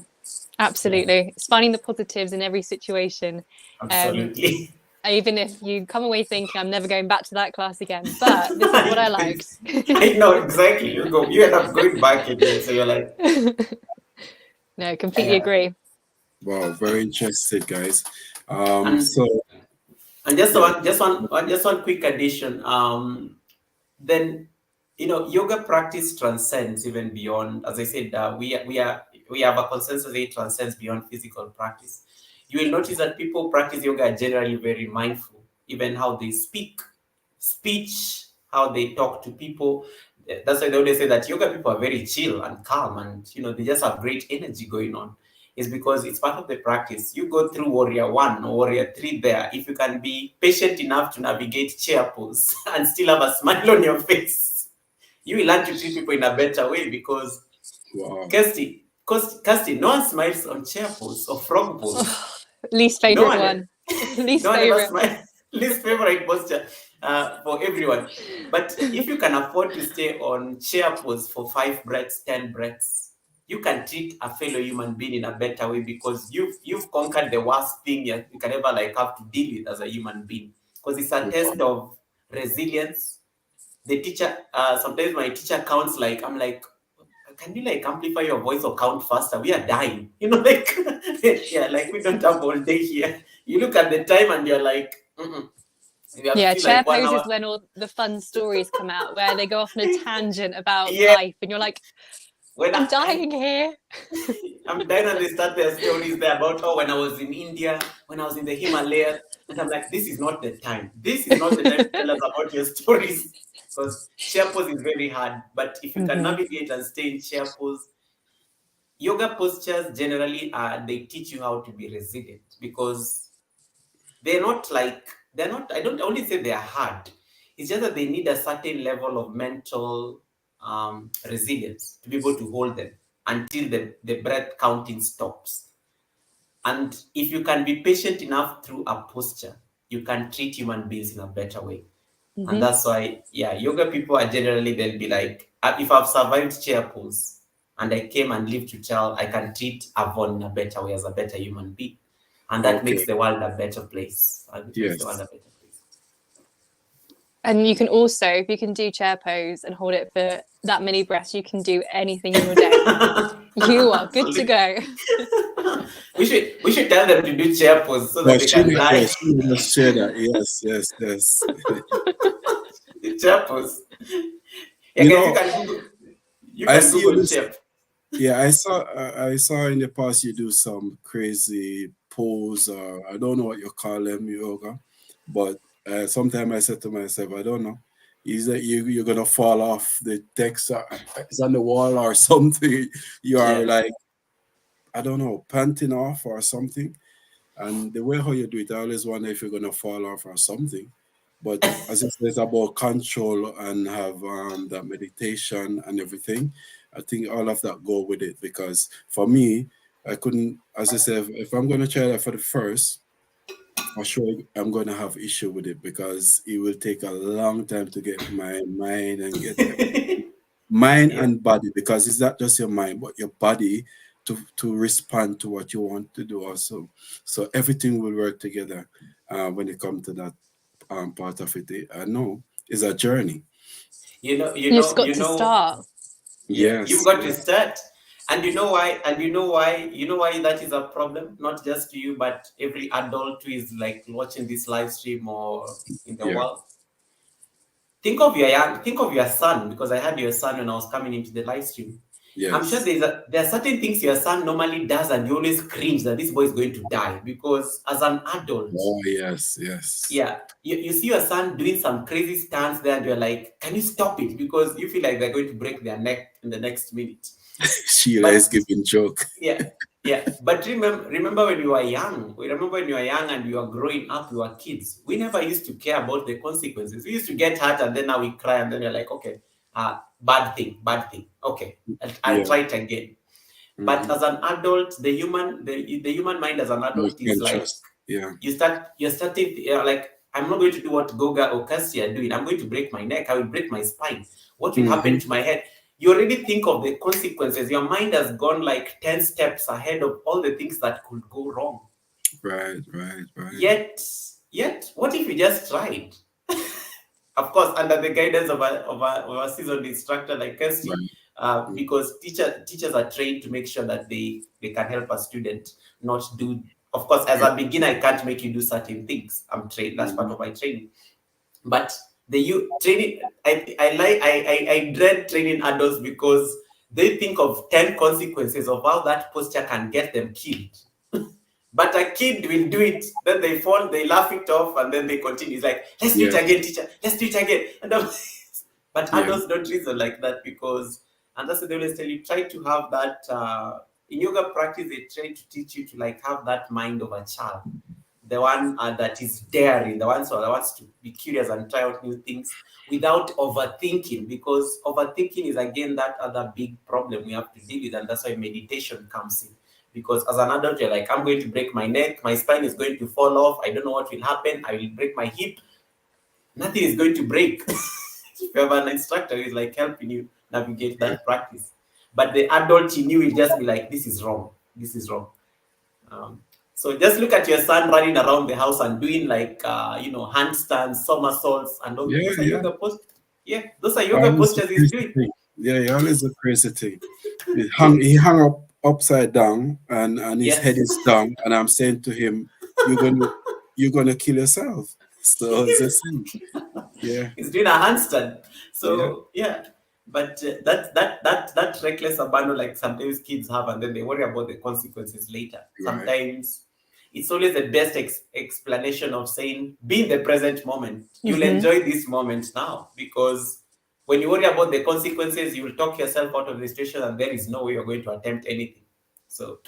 Absolutely. It's finding the positives in every situation. Um, absolutely. Even if you come away thinking, I'm never going back to that class again, but this is what I liked. I know exactly. You end up going back again, so you're like, No, completely yeah. agree. Wow. Very interested, guys. And So and yeah. just one quick addition. Then yoga practice transcends even beyond. As I said, we have a consensus that it transcends beyond physical practice. You will notice that people practice yoga are generally very mindful, even how they speech, how they talk to people. That's why they always say that yoga people are very chill and calm, and they just have great energy going on. Is because it's part of the practice. You go through warrior one or warrior three there. If you can be patient enough to navigate chair pose and still have a smile on your face, you will learn to treat people in a better way. Because Wow. Kirsty, no one smiles on chair pose or frog pose. Least No favorite one, one. Least no one ever favorite. smiles. Least favorite posture for everyone. But if you can afford to stay on chair pose for 5 breaths, 10 breaths, you can treat a fellow human being in a better way, because you've conquered the worst thing you can ever like have to deal with as a human being. Because it's a Wow. test of resilience. The teacher, sometimes my teacher counts like, I'm like, can you like amplify your voice or count faster? We are dying, like yeah, like we don't have all day here. You look at the time and you're like, mm-mm. You have to Yeah, feel chair like one pose is hour. when all the fun stories come out where they go off on a tangent about Yeah, life, and you're like, when I'm dying here. I'm dying, and they start their stories there about, oh, when I was in India, when I was in the Himalayas, and I'm like, this is not the time. This is not the time to tell us about your stories, because chair pose is very hard. But if you can Mm-hmm. navigate and stay in chair pose, yoga postures generally they teach you how to be resilient, because they're not like they're not. I don't only say they are hard. It's just that they need a certain level of mental resilience to be able to hold them until the breath counting stops. And if you can be patient enough through a posture, you can treat human beings in a better way. And Mm-hmm. that's why, yeah, yoga people are generally, they'll be like, if I've survived chair pose and I came and lived to tell, I can treat Avon in a better way as a better human being. and that Okay. makes the world a better place. And it makes the world a Yes. better place. And you can also, if you can do chair pose and hold it for that many breaths, you can do anything in your day. You are good to go. we should tell them to do chair pose so that But they can yeah, lie. she just share that. Yes, yes, yes. Chair pose. Yeah, You guys, know, you I can see you Google this. chair. Yeah, I saw in the past you do some crazy pose, or I don't know what you call them, yoga, but sometimes I said to myself, I don't know, is that you're gonna fall off the text, it's on the wall or something. You are Yeah. like, I don't know, panting off or something. And the way how you do it, I always wonder if you're gonna fall off or something. But as I said, it's about control and have that meditation and everything. I think all of that go with it because for me, I couldn't, as I said, if I'm gonna try that for the first, for sure I'm gonna have issue with it because it will take a long time to get my mind and get mind Yeah. and body, because it's not just your mind but your body to respond to what you want to do also. So everything will work together when it comes to that part of it. I know it's a journey. You've just got to start. Yeah, you've Yes, got to yes, start. And you know why? And you know why that is a problem? Not just to you, but every adult who is like watching this live stream or in the yeah, world. Think of your son, because I had your son when I was coming into the live stream. I'm sure yes. there are certain things your son normally does, and you always cringe that this boy is going to die. Because as an adult, Oh, yes, yes. yeah, you see your son doing some crazy stunts there, and you're like, can you stop it? Because you feel like they're going to break their neck in the next minute. Sheila is But giving joke. yeah, yeah. But remember when you were young. We remember when you were young and you were growing up, you were kids. We never used to care about the consequences. We used to get hurt, and then now we cry, and then you're like, okay, bad thing, bad thing. Okay, I'll Yeah. try it again. But Mm-hmm. as an adult, the human mind as an More adult is like, conscious. Yeah. you're starting, like, I'm not going to do what Goga or Cassie are doing. I'm going to break my neck. I will break my spine. What will Mm-hmm. happen to my head? You already think of the consequences. Your mind has gone like 10 steps ahead of all the things that could go wrong. Right, right, right, Yet, what if you just tried? Of course, under the guidance of a seasoned instructor like Kirsty, right. Mm. because teachers are trained to make sure that they can help a student not do. Of course, as Right. a beginner, I can't make you do certain things. I'm trained. That's part Mhm. of my training. But the you training, I dread training adults because they think of 10 consequences of how that posture can get them killed. But a kid will do it, then they fall, they laugh it off, and then they continue. It's like, let's do it Yeah, again, teacher. Let's do it again. But yeah, adults don't reason like that because, and that's what they always tell you, try to have that, in yoga practice, they try to teach you to like have that mind of a child. The one that is daring, the one that wants to be curious and try out new things without overthinking, because overthinking is again that other big problem we have to deal with, and that's why meditation comes in. Because as an adult, you're like, I'm going to break my neck, my spine is going to fall off, I don't know what will happen, I will break my hip. Nothing is going to break. If you have an instructor who is like helping you navigate right. that practice. But the adult in you will just be like, this is wrong, this is wrong. Um, so just look at your son running around the house and doing like handstands, somersaults, and all Yeah, those are yeah. yoga postures. Yeah, those are yoga Always a postures he's crazy doing. thing. Yeah, he always a crazy thing. He hung up upside down and his head Yes. is down, and I'm saying to him, You're gonna you're gonna kill yourself. So it's the same. Yeah, He's doing a handstand. yeah, So yeah, but that reckless abandon like sometimes kids have, and then they worry about the consequences later. right. Sometimes it's always the best explanation of saying, be in the present moment. You'll Hmm. enjoy this moment now, because when you worry about the consequences, you will talk yourself out of the situation, and there is no way you're going to attempt anything. So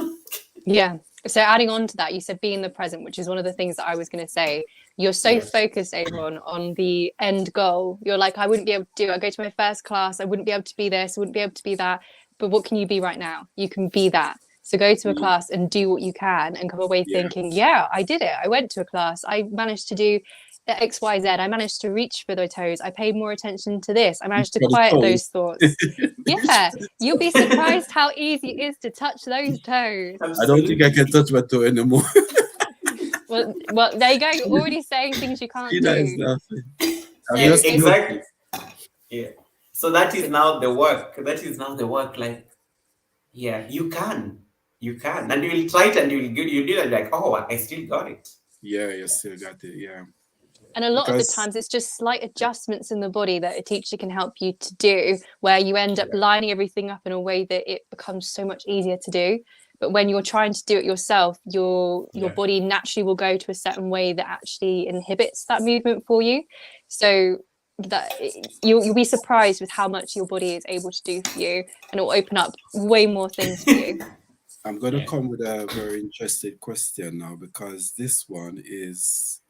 Yeah. So adding on to that, you said be in the present, which is one of the things that I was going to say. You're so yes, focused, Avon, on the end goal. You're like, I wouldn't be able to do it. I go to my first class. I wouldn't be able to be this. I wouldn't be able to be that. But what can you be right now? You can be that. So go to a Mm, class and do what you can and come away yeah, thinking, yeah, I did it. I went to a class. I managed to do X, Y, Z. I managed to reach for the toes. I paid more attention to this. I managed to for the quiet toes. those thoughts. Yeah, you'll be surprised how easy it is to touch those toes. I don't think I can absolutely. touch my toe anymore. Well, there you go. You're already saying things you can't Sheila is do. laughing. I'm So Yeah, just it's exactly. joking. Yeah. So that is now the work. That is now the work. Like, yeah, you can, and you will try it, and you do it like, oh, I still got it. Yeah, you still got it. Yeah, And a lot of the because times it's just slight adjustments in the body that a teacher can help you to do, where you end up yeah, lining everything up in a way that it becomes so much easier to do. But when you're trying to do it yourself, your Yeah. body naturally will go to a certain way that actually inhibits that movement for you. So that you'll be surprised with how much your body is able to do for you, and it will open up way more things for you. I'm gonna Yeah. come with a very interesting question now because this one is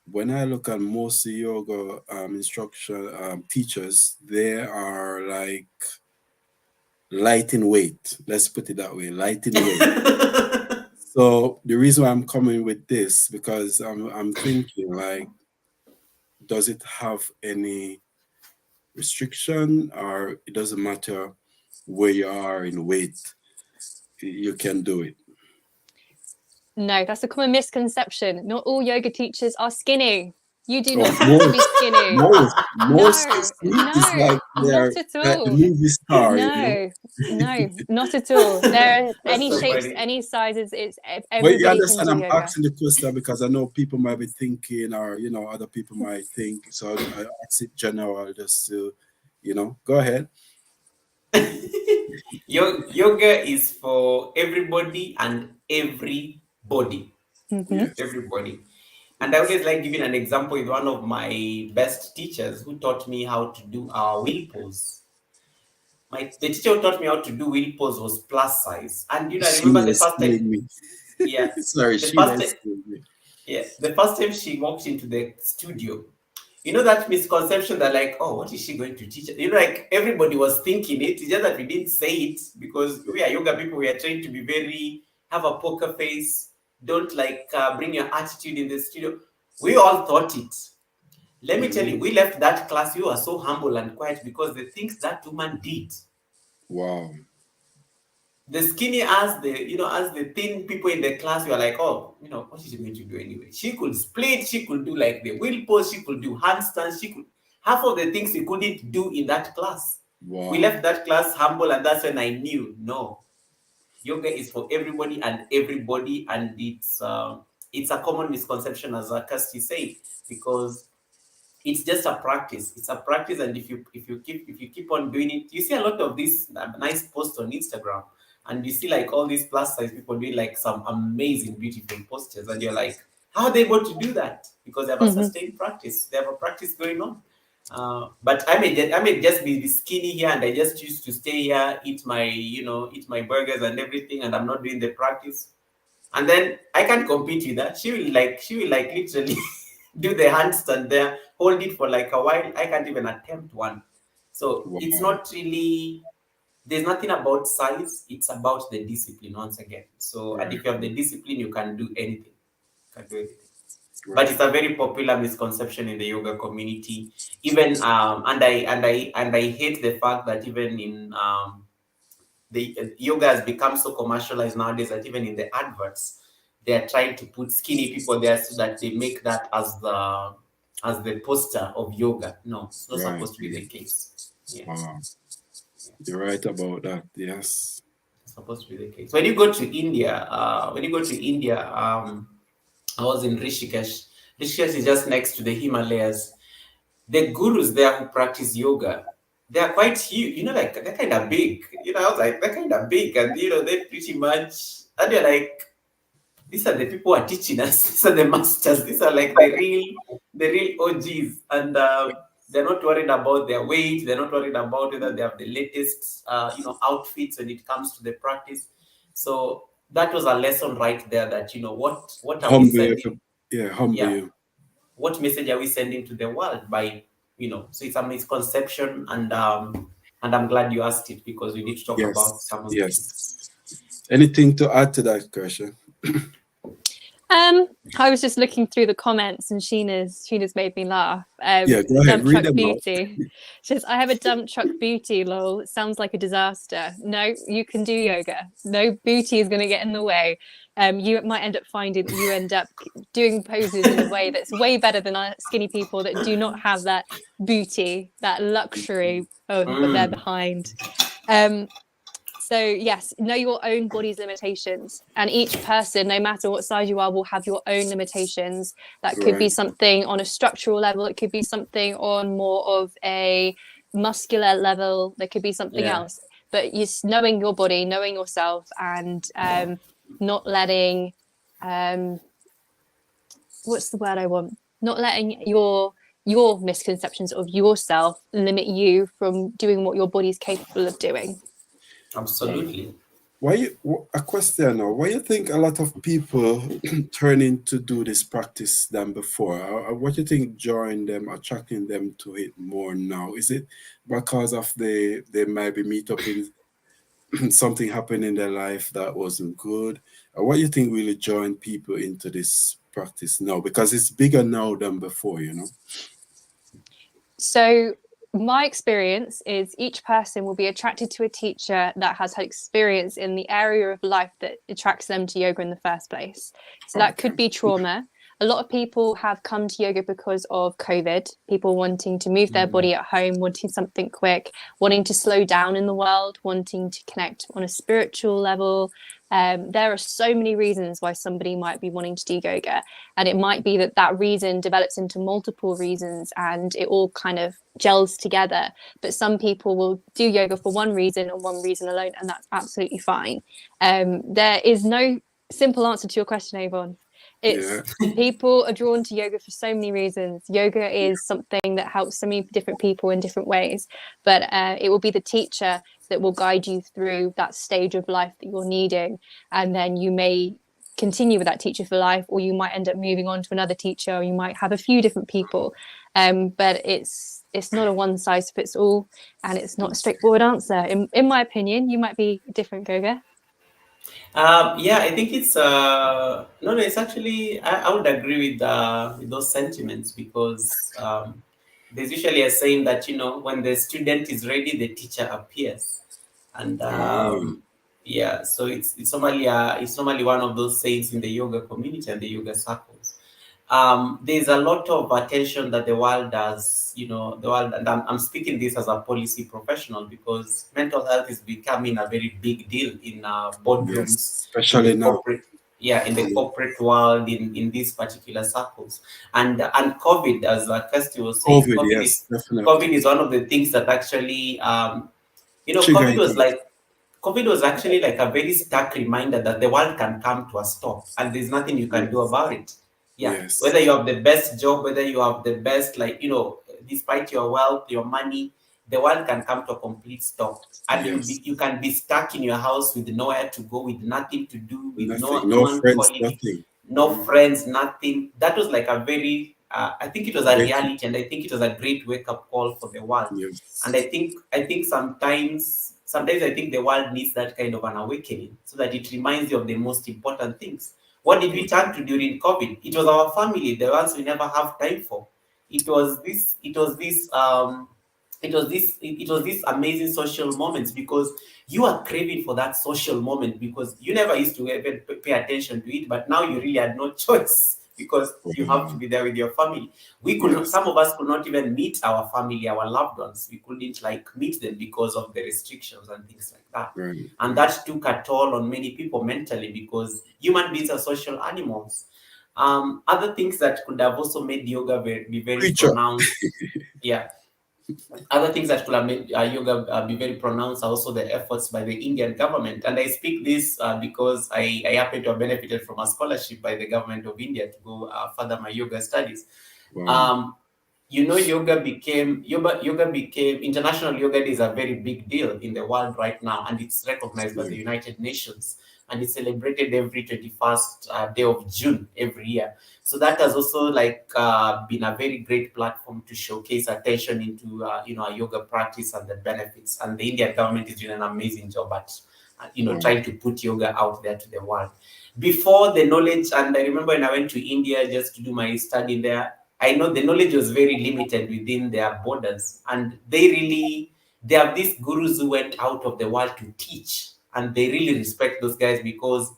when I look at most yoga instruction teachers, they are like light in weight. Let's put it that way, light in weight. So the reason why I'm coming with this because I'm thinking like, does it have any restriction or it doesn't matter where you are in weight, you can do it. No, that's a common misconception. Not all yoga teachers are skinny. You do Oh, not have to be skinny. most you No, see is no, like they're not at like the all. movie star, you know. No, no, not at all. There are That's any so shapes, funny. any sizes. It's But you everybody can understand, do I'm yoga. asking the question because I know people might be thinking, or other people might think. So I ask it general just to, go ahead. Yoga is for everybody and everybody. Hmm. Yes. Everybody. And I always like giving an example with one of my best teachers who taught me how to do our wheel pose. The teacher who taught me how to do wheel pose was plus size. And I remember Sheila the is first time, killing me. yeah, Sorry, the Sheila first time, is killing me. yeah, the first time she walked into the studio, that misconception that like, oh, what is she going to teach? Like everybody was thinking it. It's just that we didn't say it because we are yoga people. We are trained to be have a poker face. Don't like bring your attitude in the studio. We all thought it. Let me tell you, Hmm. we left that class. We were so humble and quiet because the things that woman did, Wow. the skinny as the thin people in the class were like, oh, what is she going to do anyway? She could split, she could do like the wheel pose, she could do handstands, she could half of the things she couldn't do in that class. We Wow. left that class humble, and that's when I knew no, yoga is for everybody, and it's a common misconception, as Kirsty said, because it's just a practice. It's a practice, and if you keep on doing it, you see a lot of these nice posts on Instagram, and you see like all these plus size people doing like some amazing, beautiful postures, and you're like, how are they able to do that? Because they have a Hmm. sustained practice. They have a practice going on. But I may just be skinny here, and I just choose to stay here, eat my burgers and everything, and I'm not doing the practice. And then I can't compete with that. She will like literally do the handstand there, hold it for like a while. I can't even attempt one. So it's Wow. not really, there's nothing about size, it's about the discipline once again. So, and Right. if you have the discipline, you can do anything. You can do anything. But Right. it's a very popular misconception in the yoga community. Even and I hate the fact that even in the yoga has become so commercialized nowadays that even in the adverts they are trying to put skinny people there so that they make that as the poster of yoga. No, it's not Right. supposed to be the case. Yeah, Wow. You're right about that. Yes. it's supposed to be the case. When you go to India, I was in Rishikesh. Rishikesh is just next to the Himalayas. The gurus there who practice yoga, they are quite huge. Like they're kind of big. I was like, they're kind of big, and they pretty much. And you're like, these are the people who are teaching us. These are the masters. These are like the real OGs, and they're not worried about their weight. They're not worried about whether they have the latest, outfits when it comes to the practice. So that was a lesson right there. That what are we Humble you. sending? Yeah, humble Yeah, you. what message are we sending to the world by so it's a misconception, and I'm glad you asked it because we need to talk about Yes. some of the things. Yes. Anything to add to that question? I was just looking through the comments, and Sheena's made me laugh. Yeah, go ahead, Dump read truck them out. beauty. She says, "I have a dump truck booty. Lol. It sounds like a disaster. No, you can do yoga. No booty is going to get in the way. You might end up finding that you end up doing poses in a way that's way better than our skinny people that do not have that booty, that luxury of their Mm. behind." So yes, know your own body's limitations, and each person, no matter what size you are, will have your own limitations. That could be Right. something on a structural level, it could be something on more of a muscular level, there could be something Yeah. else. But just knowing your body, knowing yourself, and not letting what's the word I want? Not letting your misconceptions of yourself limit you from doing what your body's capable of doing. Right. Absolutely. A question now? Why you think a lot of people turning to do this practice than before? What you think drawing them, attracting them to it more now? Is it because of they might be meet up in something happened in their life that wasn't good? Or what you think really drawing people into this practice now? Because it's bigger now than before, you know? So my experience is each person will be attracted to a teacher that has had experience in the area of life that attracts them to yoga in the first place. So that Okay. could be trauma. A lot of people have come to yoga because of COVID, people wanting to move their body at home, wanting something quick, wanting to slow down in the world, wanting to connect on a spiritual level. There are so many reasons why somebody might be wanting to do yoga, and it might be that that reason develops into multiple reasons and it all kind of gels together. But some people will do yoga for one reason and one reason alone, and that's absolutely fine. There is no simple answer to your question, Avon. Yeah. It's people are drawn to yoga for so many reasons. Yoga is something that helps so many different people in different ways, but it will be the teacher that will guide you through that stage of life that you're needing, and then you may continue with that teacher for life, or you might end up moving on to another teacher, or you might have a few different people. But it's not a one size fits all, and it's not a straightforward answer. In my opinion, you might be different, Goga. Yeah, I think it's no, no. It's actually I would agree with those sentiments because there's usually a saying that when the student is ready, the teacher appears, and Ah, yeah, so it's normally one of those sayings in the yoga community and the yoga circles. There's a lot of attention that the world does, the world, and I'm speaking this as a policy professional because mental health is becoming a very big deal in boardrooms, yes, in the especially now. corporate, yeah, in the Yeah. corporate world, in these particular circles, and COVID, as Kirsty was saying, COVID, yes, COVID definitely. is one of the things that actually, Trigger COVID it was out. like COVID was actually like a very stark reminder that the world can come to a stop and there's nothing you can do Yes, about it. Yeah. yes, Whether you have the best job, whether you have the best, like, despite your wealth, your money, the world can come to a complete stop. And yes. you can be stuck in your house with nowhere to go, with nothing to do, with Nothing, no no one friends, calling you, nothing. no Mm. friends, nothing. That was like a very, I think it was a Wake up. reality, and I think it was a great wake up call for the world. And Yes, I think sometimes I think the world needs that kind of an awakening so that it reminds you of the most important things. What did we turn to during COVID? It was our family, the ones we never have time for. It was this. It was this. It was this amazing social moments because you are craving for that social moment because you never used to even pay attention to it, but now you really had no choice because you have to wow. be there with your family. We could not, Yes, some of us could not even meet our family, our loved ones. We couldn't like meet them because of the restrictions and things like that. right, And right. that took a toll on many people mentally because human beings are social animals. Other things that could have also made yoga be very Preacher. pronounced. Yeah, other things that could have made yoga be very pronounced are also the efforts by the Indian government. And I speak this because I happen to have benefited from a scholarship by the government of India to go further my yoga studies. Wow, Um, yoga became international yoga day is a very big deal in the world right now, and it's recognized by the yeah, United Nations, and it's celebrated every 21st day of June every year. So that has also been a very great platform to showcase attention into a yoga practice and the benefits. And the Indian government is doing an amazing job at wow. trying to put yoga out there to the world. before the knowledge, and I remember when I went to India just to do my study there, I know the knowledge was very limited within their borders, and they have these gurus who went out of the world to teach, and they really respect those guys because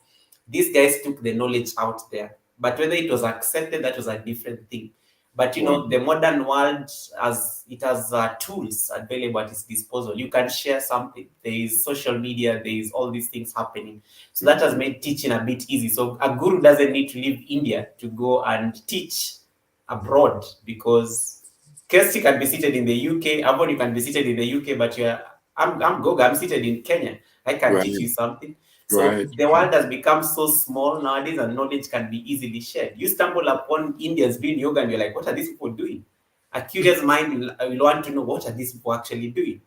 these guys took the knowledge out there. But whether it was accepted, that was a different thing. But Wow. the modern world, as it has tools available at its disposal, you can share something. There is social media, there is all these things happening, so that has made teaching a bit easy. So a guru doesn't need to leave India to go and teach abroad, because Kirsty can be seated in the UK, Avon, you can be seated in the UK, but I'm Goga, I'm seated in Kenya. I can Right. teach you something. So Right. the world has become so small nowadays, and knowledge can be easily shared. You stumble upon Indians doing yoga and you're like, what are these people doing? A curious mind will want to know, what are these people actually doing?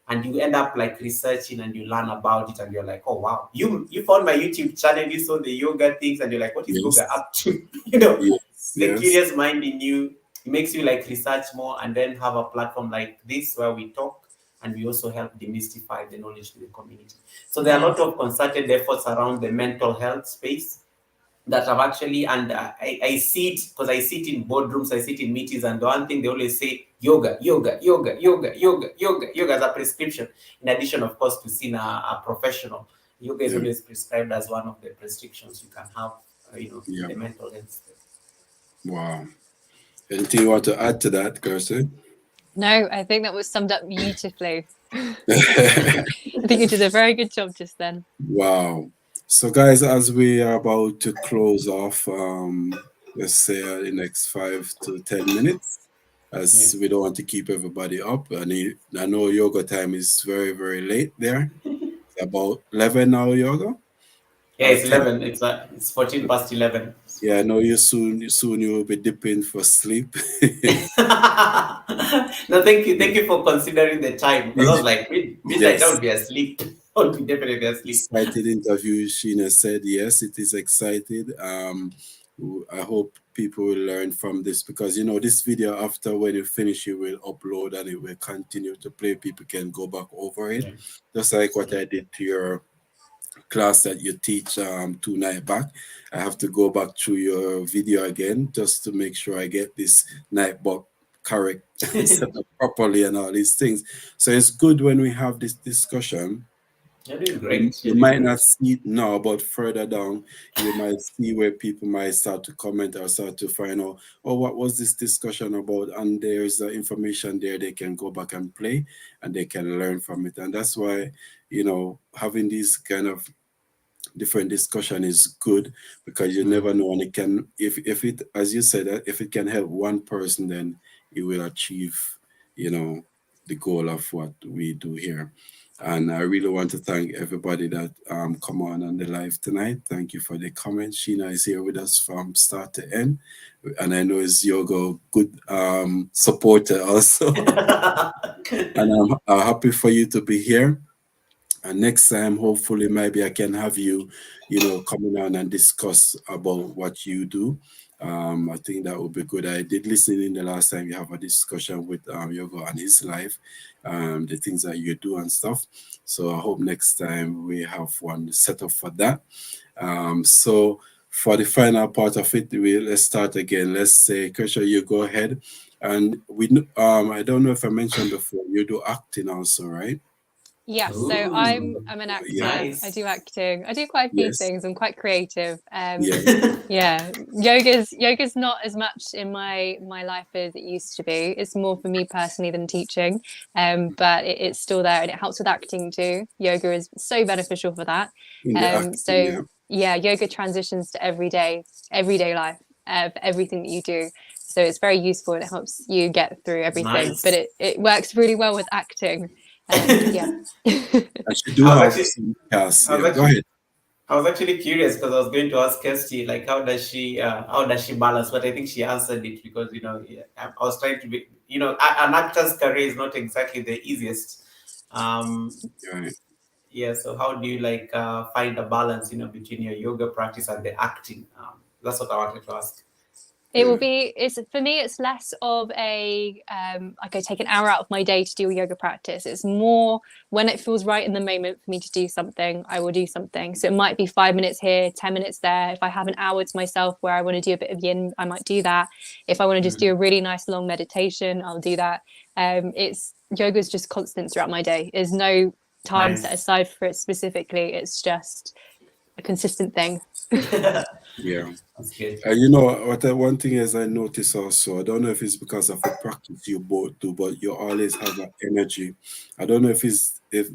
And you end up like researching and you learn about it and you're like, oh wow, you found my YouTube channel, you saw the yoga things and you're like, what is yoga Yes. up to? you know Yes. the Yes. curious mind in you, it makes you like research more, and then have a platform like this where we talk and we also help demystify the knowledge to the community. So there are a lot Nice. of concerted efforts around the mental health space that have actually, and I see it because I sit in boardrooms, I sit in meetings, and the one thing they always say, yoga, yoga, yoga, yoga, yoga, yoga, yoga as a prescription. In addition, of course, to seeing a professional, yoga is Yeah. always prescribed as one of the prescriptions you can have, in Yeah. the mental health space. Wow. Anything you want to add to that, Kirsty? No, I think that was summed up beautifully. I think you did a very good job just then. Wow. So, guys, as we are about to close off, let's say the next 5 to 10 minutes, Yeah. as we don't want to keep everybody up. And I know yoga time is very, very late there. It's about 11 now, yoga, Yeah, or it's 10. 11. It's 14 past 11. Yeah, I know soon you will be dipping for sleep. No, thank you for considering the time, because I was like, midnight, I Yes. would be asleep. I would be definitely asleep. Excited interview. Sheena said yes, it is excited. I hope people will learn from this, because this video, after when you finish, you will upload and it will continue to play. People can go back over it, Yeah. just like what Yeah. I did to your class that you teach 2 night back. I have to go back through your video again just to make sure I get this night back correct, set up properly, and all these things. So it's good when we have this discussion. You're doing You, great. you You're doing might not great. see it now, but further down, you might see where people might start to comment or start to find out, oh, what was this discussion about? And there's information there they can go back and play, and they can learn from it. And that's why, having these kind of different discussion is good, because you never Mm. know, and it can, if it, as you said, that if it can help one person, then it will achieve, you know the goal of what we do here. And I really want to thank everybody that come on the live tonight. Thank you for the comments. Sheena is here with us from start to end, and I know is Yoga good supporter also. And I'm happy for you to be here. And next time, hopefully, maybe I can have you, coming on and discuss about what you do. I think that would be good. I did listen in the last time you have a discussion with Yoga and his life, the things that you do and stuff. So I hope next time we have one set up for that. So for the final part of it, let's start again. Let's say, Kershaw, you go ahead. And I don't know if I mentioned before, you do acting also, right? Yes, so Ooh, I'm an Yeah. actor. I do nice. acting. I do quite a few Yes. things. I'm quite creative. Yeah. Yeah, yoga's not as much in my life as it used to be. It's more for me personally than teaching. But it's still there, and it helps with acting too. Yoga is so beneficial for that. In the acting, yeah. So yeah, yoga transitions to everyday life, for everything that you do. So it's very useful and it helps you get through everything. But Nice. it works really well with acting. Yeah. And she do I was have actually, some cast. I was Yeah, go actually, ahead. I was actually curious because I was going to ask Kirsty, like, how does she balance? But I think she answered it, because yeah, I was trying to be, an actor's career is not exactly the easiest. Um, Right. yeah. So how do you like find a balance, between your yoga practice and the acting? That's what I wanted to ask. It will be, it's for me, it's less of a like I take an hour out of my day to do a yoga practice. It's more when it feels right in the moment for me to do something, I will do something. So it might be 5 minutes here, 10 minutes there. If I have an hour to myself where I want to do a bit of yin, I might do that. If I want to just do a really nice long meditation, I'll do that. It's yoga is just constant throughout my day. There's no time set Nice. aside for it specifically. It's just a consistent thing. Yeah. That's good. You know what? One thing is I notice also. I don't know if it's because of the practice you both do, but you always have that energy. I don't know if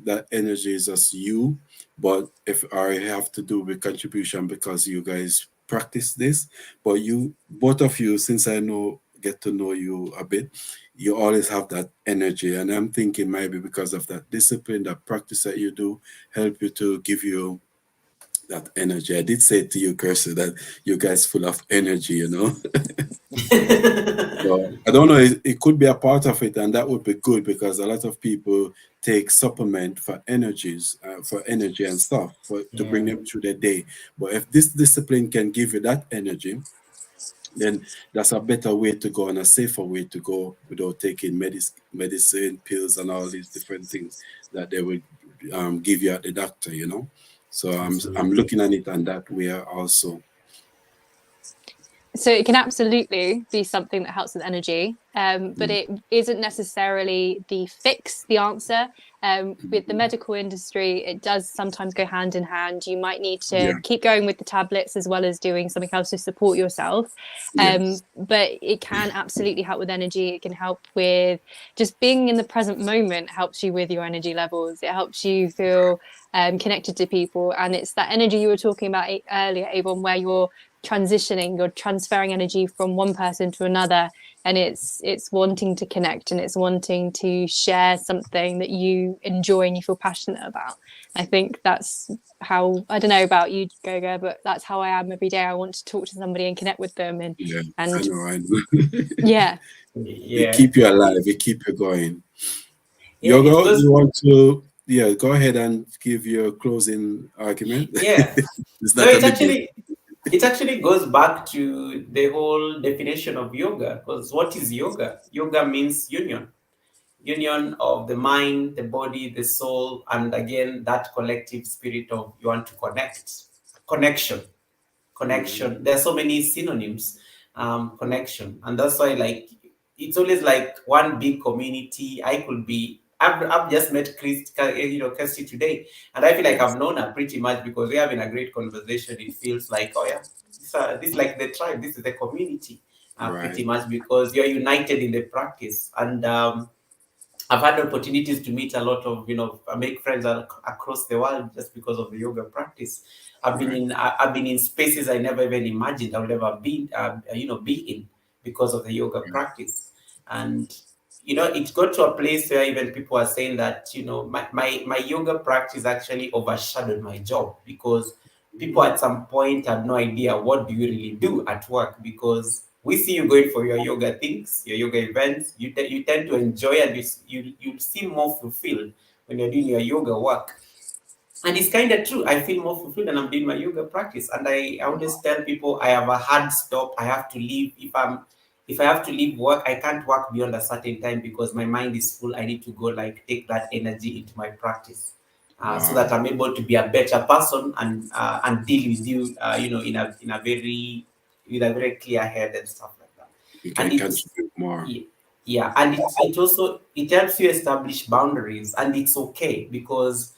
that energy is just you, but if I have to do with contribution because you guys practice this. But you, both of you, since I know get to know you a bit, you always have that energy, and I'm thinking maybe because of that discipline, that practice that you do, help you to give you that energy. I did say to you, Kirsty, that you guys full of energy, you know. So I don't know. It could be a part of it, and that would be good because a lot of people take supplement for energy and stuff to bring Yeah. them through the day. But if this discipline can give you that energy, then that's a better way to go and a safer way to go without taking medicine, pills, and all these different things that they will give you at the doctor. You know. So I'm Absolutely. looking at it on that way also. So it can absolutely be something that helps with energy, but Mm, it isn't necessarily the fix, the answer. With the medical industry, it does sometimes go hand in hand. You might need to yeah. keep going with the tablets as well as doing something else to support yourself. Yes. But it can absolutely help with energy. It can help with just being in the present moment, helps you with your energy levels. It helps you feel connected to people. And it's that energy you were talking about earlier, Avon, where you're transferring energy from one person to another, and it's wanting to connect, and it's wanting to share something that you enjoy and you feel passionate about. I think that's how, I don't know about you, Goga, but that's how I am every day. I want to talk to somebody and connect with them, Yeah. I and know. I know. yeah. It Yeah. keep you alive. It keep you going. Yeah. It Yogo, goes. you want to? Yeah, go ahead and give your closing argument. Yeah. It's No, not a debate. it actually goes back to the whole definition of yoga. Because what is yoga? Yoga means union. Union of the mind, the body, the soul, and again that collective spirit of you want to connect. Connection. Mhm. Connection. There are so many synonyms. Connection, and that's why like it's always like one big community. I've just met Kirsty today, and I feel like Yes. I've known her pretty much because we're having a great conversation. It feels like, oh yeah, this is like the tribe. This is the community, Right. pretty much because you're united in the practice. And I've had opportunities to meet a lot of, make friends across the world just because of the yoga practice. Right. I've been in spaces I never even imagined I would ever be in because of the yoga Right. practice. And, it got to a place where even people are saying that, my yoga practice actually overshadowed my job because people at some point had no idea what do you really do at work because we see you going for your yoga things, your yoga events. You tend to enjoy and you seem more fulfilled when you're doing your yoga work. And it's kind of true. I feel more fulfilled when I'm doing my yoga practice. And I always tell people I have a hard stop. I have to leave. If I have to leave work, I can't work beyond a certain time because my mind is full. I need to go like take that energy into my practice. So Wow. that I'm able to be a better person and deal with you, in a very with a very clear head and stuff like that. You And can it's contribute more. yeah, yeah, and it also it helps you establish boundaries, and it's okay because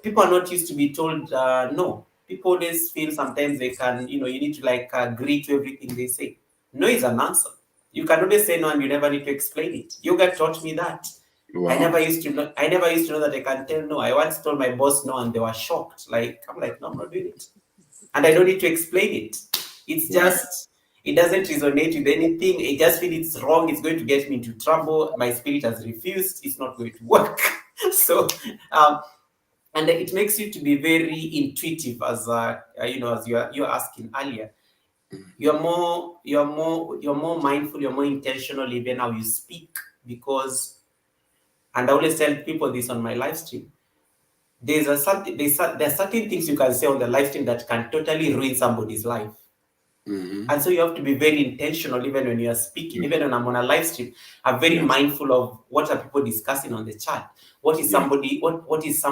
people are not used to be told no. People always feel sometimes they can, you need to like agree to everything they say. No is an answer. You can always say no, and you never need to explain it. Yoga taught me that. I Wow. never used to know. I never used to know that I can tell no. I once told my boss no, and they were shocked. Like I'm like, no, I'm not doing it, and I don't need to explain it. It's Right. just it doesn't resonate with anything. I just feel it's wrong. It's going to get me into trouble. My spirit has refused. It's not going to work. So, um, and it makes you to be very intuitive, as as you're asking earlier. You're more mindful. You're more intentional even how you speak because. And I always tell people this on my live stream. There's certain things you can say on the live stream that can totally ruin somebody's life. Mm-hmm. And so you have to be very intentional even when you are speaking. Yeah. Even when I'm on a live stream, I'm very Yes. mindful of what are people discussing on the chat. What is Yes. somebody, what is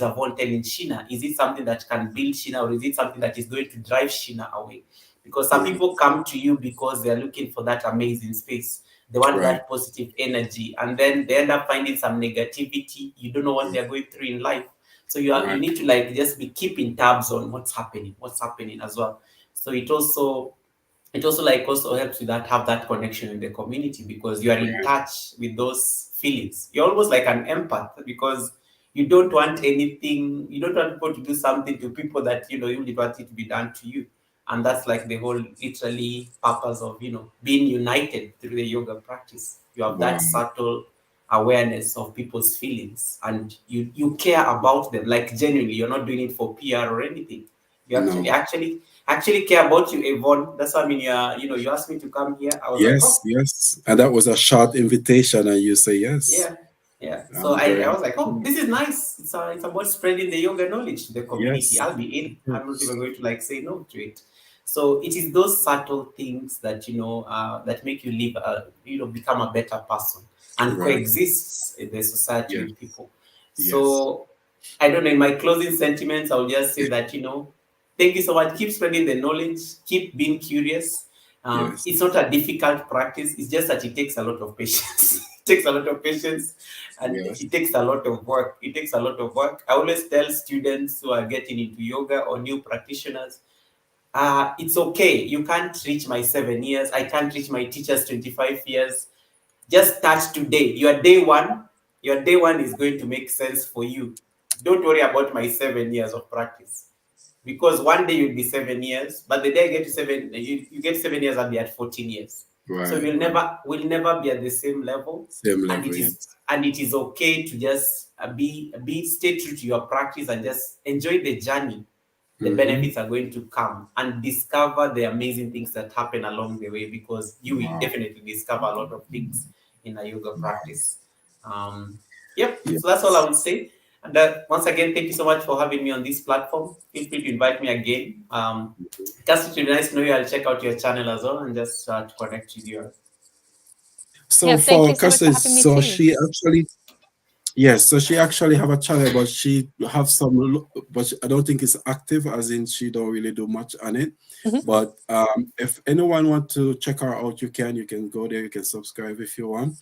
Avon telling Sheena? Is it something that can build Sheena, or is it something that is going to drive Sheena away? Because some Yeah. people come to you because they're looking for that amazing space. They want Right. that positive energy, and then they end up finding some negativity. You don't know what Mm. they're going through in life. So you Right. need to like just be keeping tabs on what's happening as well. So it also helps with that, have that connection in the community, because you are in touch with those feelings. You're almost like an empath, because you don't want people to do something to people that you really want it to be done to you. And that's like the whole literally purpose of being united through the yoga practice. You have Wow. that subtle awareness of people's feelings, and you care about them, like genuinely. You're not doing it for PR or anything. You No. actually care about you, Yvonne. That's why, I mean, you asked me to come here. I was like, Yes. oh, Yes. And that was a short invitation, and you say yes. yeah, yeah. So I'm I very was like, oh, happy. this is nice. It's about spreading the yoga knowledge to the community. Yes. I'll be in. Of I'm not course. even going to like say no to it. So it is those subtle things that that make you live, become a better person and Right. coexist in the society Yes. with people. Yes. So I don't know. In my closing sentiments, I'll just say that thank you so much. Keep spreading the knowledge. Keep being curious. Yes. It's not a difficult practice. It's just that it takes a lot of patience. It takes a lot of patience, and Yes. it takes a lot of work. It takes a lot of work. I always tell students who are getting into yoga or new practitioners, it's okay. You can't reach my 7 years. I can't reach my teacher's 25 years. Just start today. Your day one is going to make sense for you. Don't worry about my 7 years of practice, because one day you'll be 7 years, but the day I get to you get 7 years, I'll be at 14 years. So Right. we'll Right. never be at the same level, Same and level. Yes. it is okay to just stay true to your practice and just enjoy the journey. The Mm-hmm. benefits are going to come, and discover the amazing things that happen along the way, because you will Wow. definitely discover a lot of things in a yoga practice. Um, yep, so that's all I Yes. would say. And once again, thank you so much for having me on this platform. Feel free to invite me again. Cass, it would be nice to know you. I'll check out your channel as well and just to connect with you. So Yeah, thank for you so much for having Cassis, me so too. she actually yes, so she actually have a channel, but she have some, I don't think it's active, as in she don't really do much on it. Mhm. But if anyone want to check her out, you can go there, you can subscribe if you want.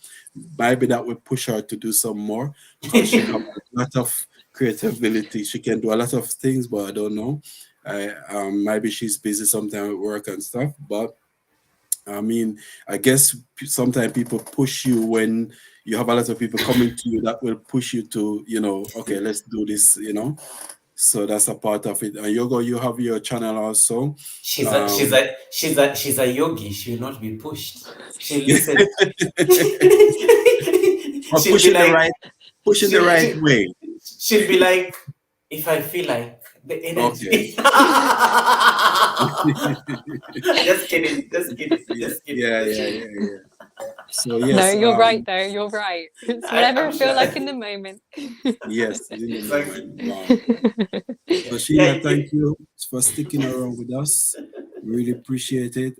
Maybe that will push her to do some more, because she have a lot of creativity. She can do a lot of things, but I don't know. Maybe she's busy sometimes with work and stuff, but I mean, I guess sometimes people push you when you have a lot of people coming to you that will push you to, okay, let's do this, So that's a part of it. And Yogo, you have your channel also. She's a she's Um, a she's a she's a yogi. She will not be pushed. She'll listen. or she'll be like pushing the she'll, right she'll way. she'll be like, if I feel like the Okay. energy. Just kidding, just kidding, Yeah, just kidding, yeah, just yeah, kidding. yeah, yeah. So No, yes, you're right though. You're right. It's whatever I I'm feel sure. like in the moment. yes, in the moment. Exactly. Wow. Yeah, So yeah, Sheila, thank you for sticking around with us. Really appreciate it.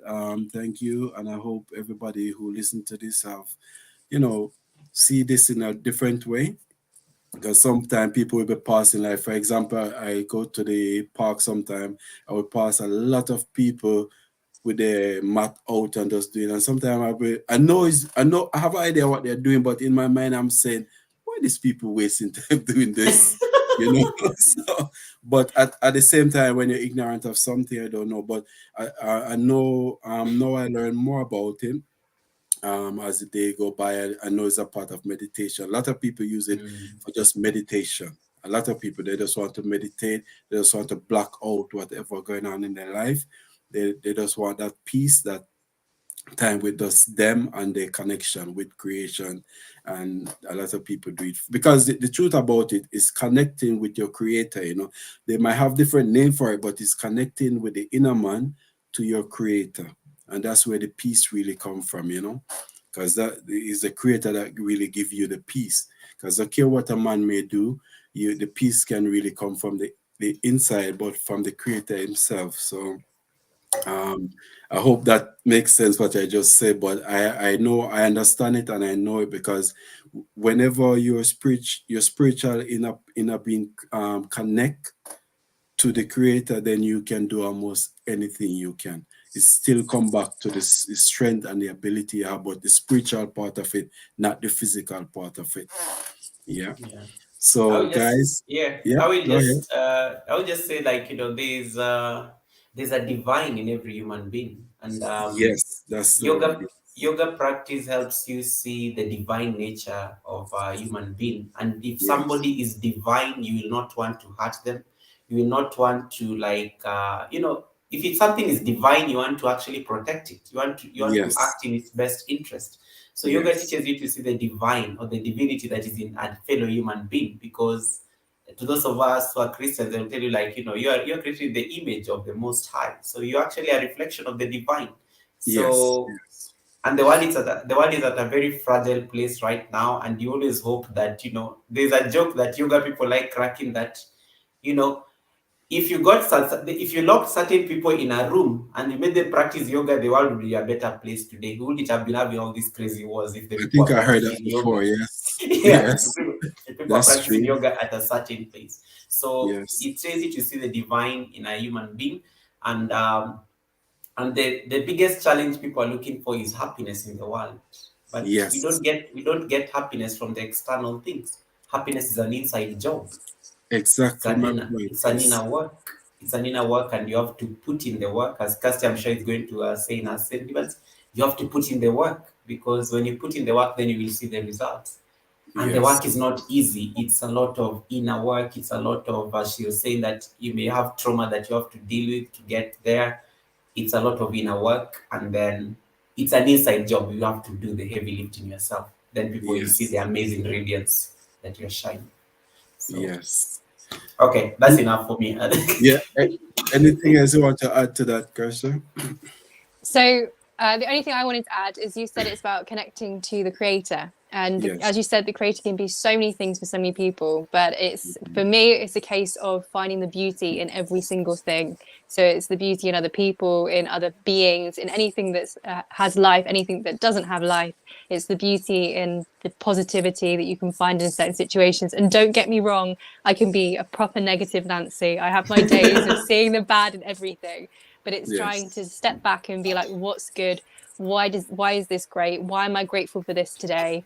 Thank you, and I hope everybody who listened to this have, you know, see this in a different way. Because sometimes people will be passing, like for example, I go to the park sometime, I will pass a lot of people with their mat out and just doing. And sometimes I know I have an idea what they're doing, but in my mind I'm saying, why these people wasting time doing this? You know. So, but at the same time, when you're ignorant of something, I don't know. But I know now I learn more about it as the day go by. I know it's a part of meditation. A lot of people use it mm, for just meditation. A lot of people, they just want to meditate. They just want to block out whatever going on in their life. They just want that peace, that time with just them and their connection with creation. And a lot of people do it because the truth about it is connecting with your creator. They might have different name for it, but it's connecting with the inner man to your creator. And that's where the peace really come from, because that is the creator that really give you the peace. Because I care what a man may do, the peace can really come from the inside, but from the creator himself. So Um, I hope that makes sense what I just said, but I know I understand it and I know it because whenever your spiritual inner being connect to the creator, then you can do almost anything you can. It still come back to the strength and the ability you have, but the spiritual part of it, not the physical part of it. Yeah. Yeah. I So would just guys, yeah, yeah, go ahead. I would just say, like, there's a divine in every human being, and Yes, that's the word. yoga practice helps you see the divine nature of a human being. And if Yes, somebody is divine, you will not want to hurt them. You will not want to, like, if it's something is divine, you want to actually protect it. You want to yes, act in its best interest. So yoga yes, teaches you to see the divine or the divinity that is in a fellow human being, because to those of us who are Christians, they'll tell you, like, you're created in the image of the Most High. So you're actually a reflection of the divine. yes, So, and the world is at a very fragile place right now, and you always hope that, there's a joke that yoga people like cracking, that, you know if you locked certain people in a room and you made them practice yoga, the world would be a better place today. We wouldn't have been having all these crazy wars if the I people think are I heard that practicing yoga. before. Yes, Yeah, yes, if people are that's practicing true. yoga at a certain place. So Yes, it's easy to see the divine in a human being. And um and the biggest challenge people are looking for is happiness in the world. But we yes, don't get we don't get happiness from the external things. Happiness is an inside job. It's exactly an my inner, point. it's an Yes, inner work. It's an inner work, and you have to put in the work. As Kirsty, I'm sure, is going to say in our sentiments, you have to put in the work, because when you put in the work, then you will see the results. And the yes, work is not easy. It's a lot of inner work. It's a lot of, as she was saying, that you may have trauma that you have to deal with to get there. It's a lot of inner work, and then it's an inside job. You have to do the heavy lifting yourself. Then people will see the yes, amazing radiance that you're shining. So, yes. okay, that's enough for me. Yeah. Anything else you want to add to that, Kirsty? So the only thing I wanted to add is you said it's about connecting to the creator. And Yes. as you said, the creator can be so many things for so many people, but it's Mhm. for me, it's a case of finding the beauty in every single thing. So it's the beauty in other people, in other beings, in anything that has life, anything that doesn't have life. It's the beauty in the positivity that you can find in certain situations. And don't get me wrong, I can be a proper negative Nancy. I have my days of seeing the bad in everything, but it's trying Yes. to step back and be like, what's good? Why is this great? Why am I grateful for this today?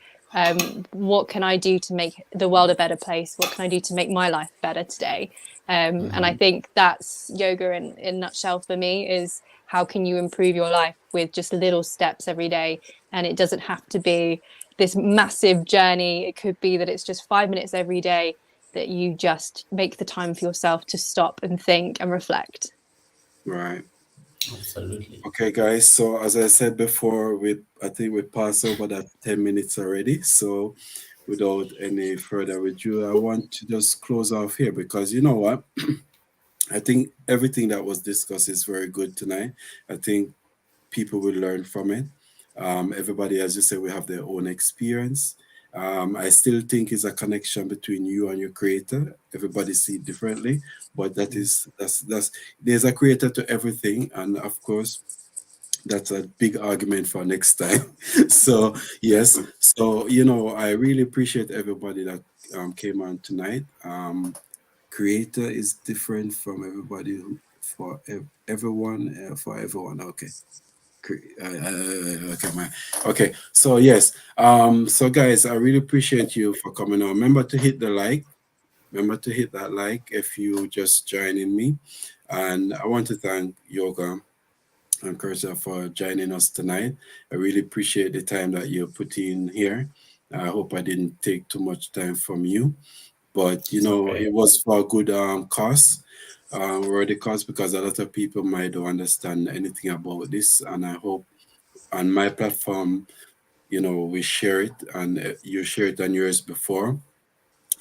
What can I do to make the world a better place? What can I do to make my life better today? And I Mhm. think that's yoga in a nutshell for me, is how can you improve your life with just little steps every day? And it doesn't have to be this massive journey. It could be that it's just 5 minutes every day that you just make the time for yourself to stop and think and reflect. Right. Absolutely. Okay, guys. So as I said before, I think we passed over that 10 minutes already. So without any further ado, I want to just close off here because you know what? I think everything that was discussed is very good tonight. I think people will learn from it. Everybody, as you said, we have their own experience. I still think it's a connection between you and your creator. Everybody see it differently, but that's there's a creator to everything, and of course, that's a big argument for next time. So yes, so I really appreciate everybody that came on tonight. Creator is different from everybody for everyone for everyone. Okay. Okay, man. Okay, so yes, so guys, I really appreciate you for coming on. Remember to hit the like. Remember to hit that like if you just joining me, and I want to thank Yoga and Cursor for joining us tonight. I really appreciate the time that you put in here. I hope I didn't take too much time from you, but It's okay. it was for a good cause, worthy cause, because a lot of people might don't understand anything about this, and I hope on my platform, we share it, and you share it on yours before.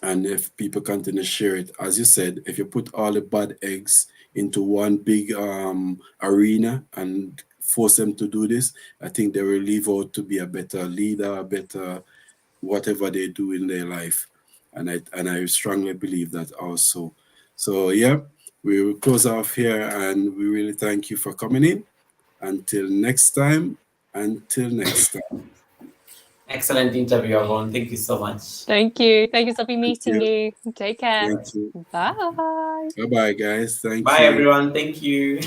And if people continue to share it, as you said, if you put all the bad eggs into one big arena and force them to do this, I think they will leave out to be a better leader, a better whatever they do in their life. And I strongly believe that also. So yeah. We will close off here, and we really thank you for coming in. Until next time. Until next time. Excellent interview, Avon. Thank you so much. Thank you. Thank you. It's lovely Thank meeting you. you. Take care. Thank you. Bye. Bye bye, guys. Thank Bye, you. everyone. Thank you.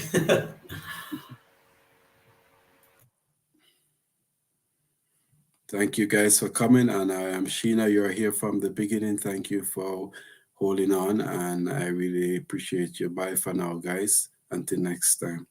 Thank you guys for coming. And I am Sheena. You're here from the beginning. Thank you for holding on. And I really appreciate you. Bye for now, guys. Until next time.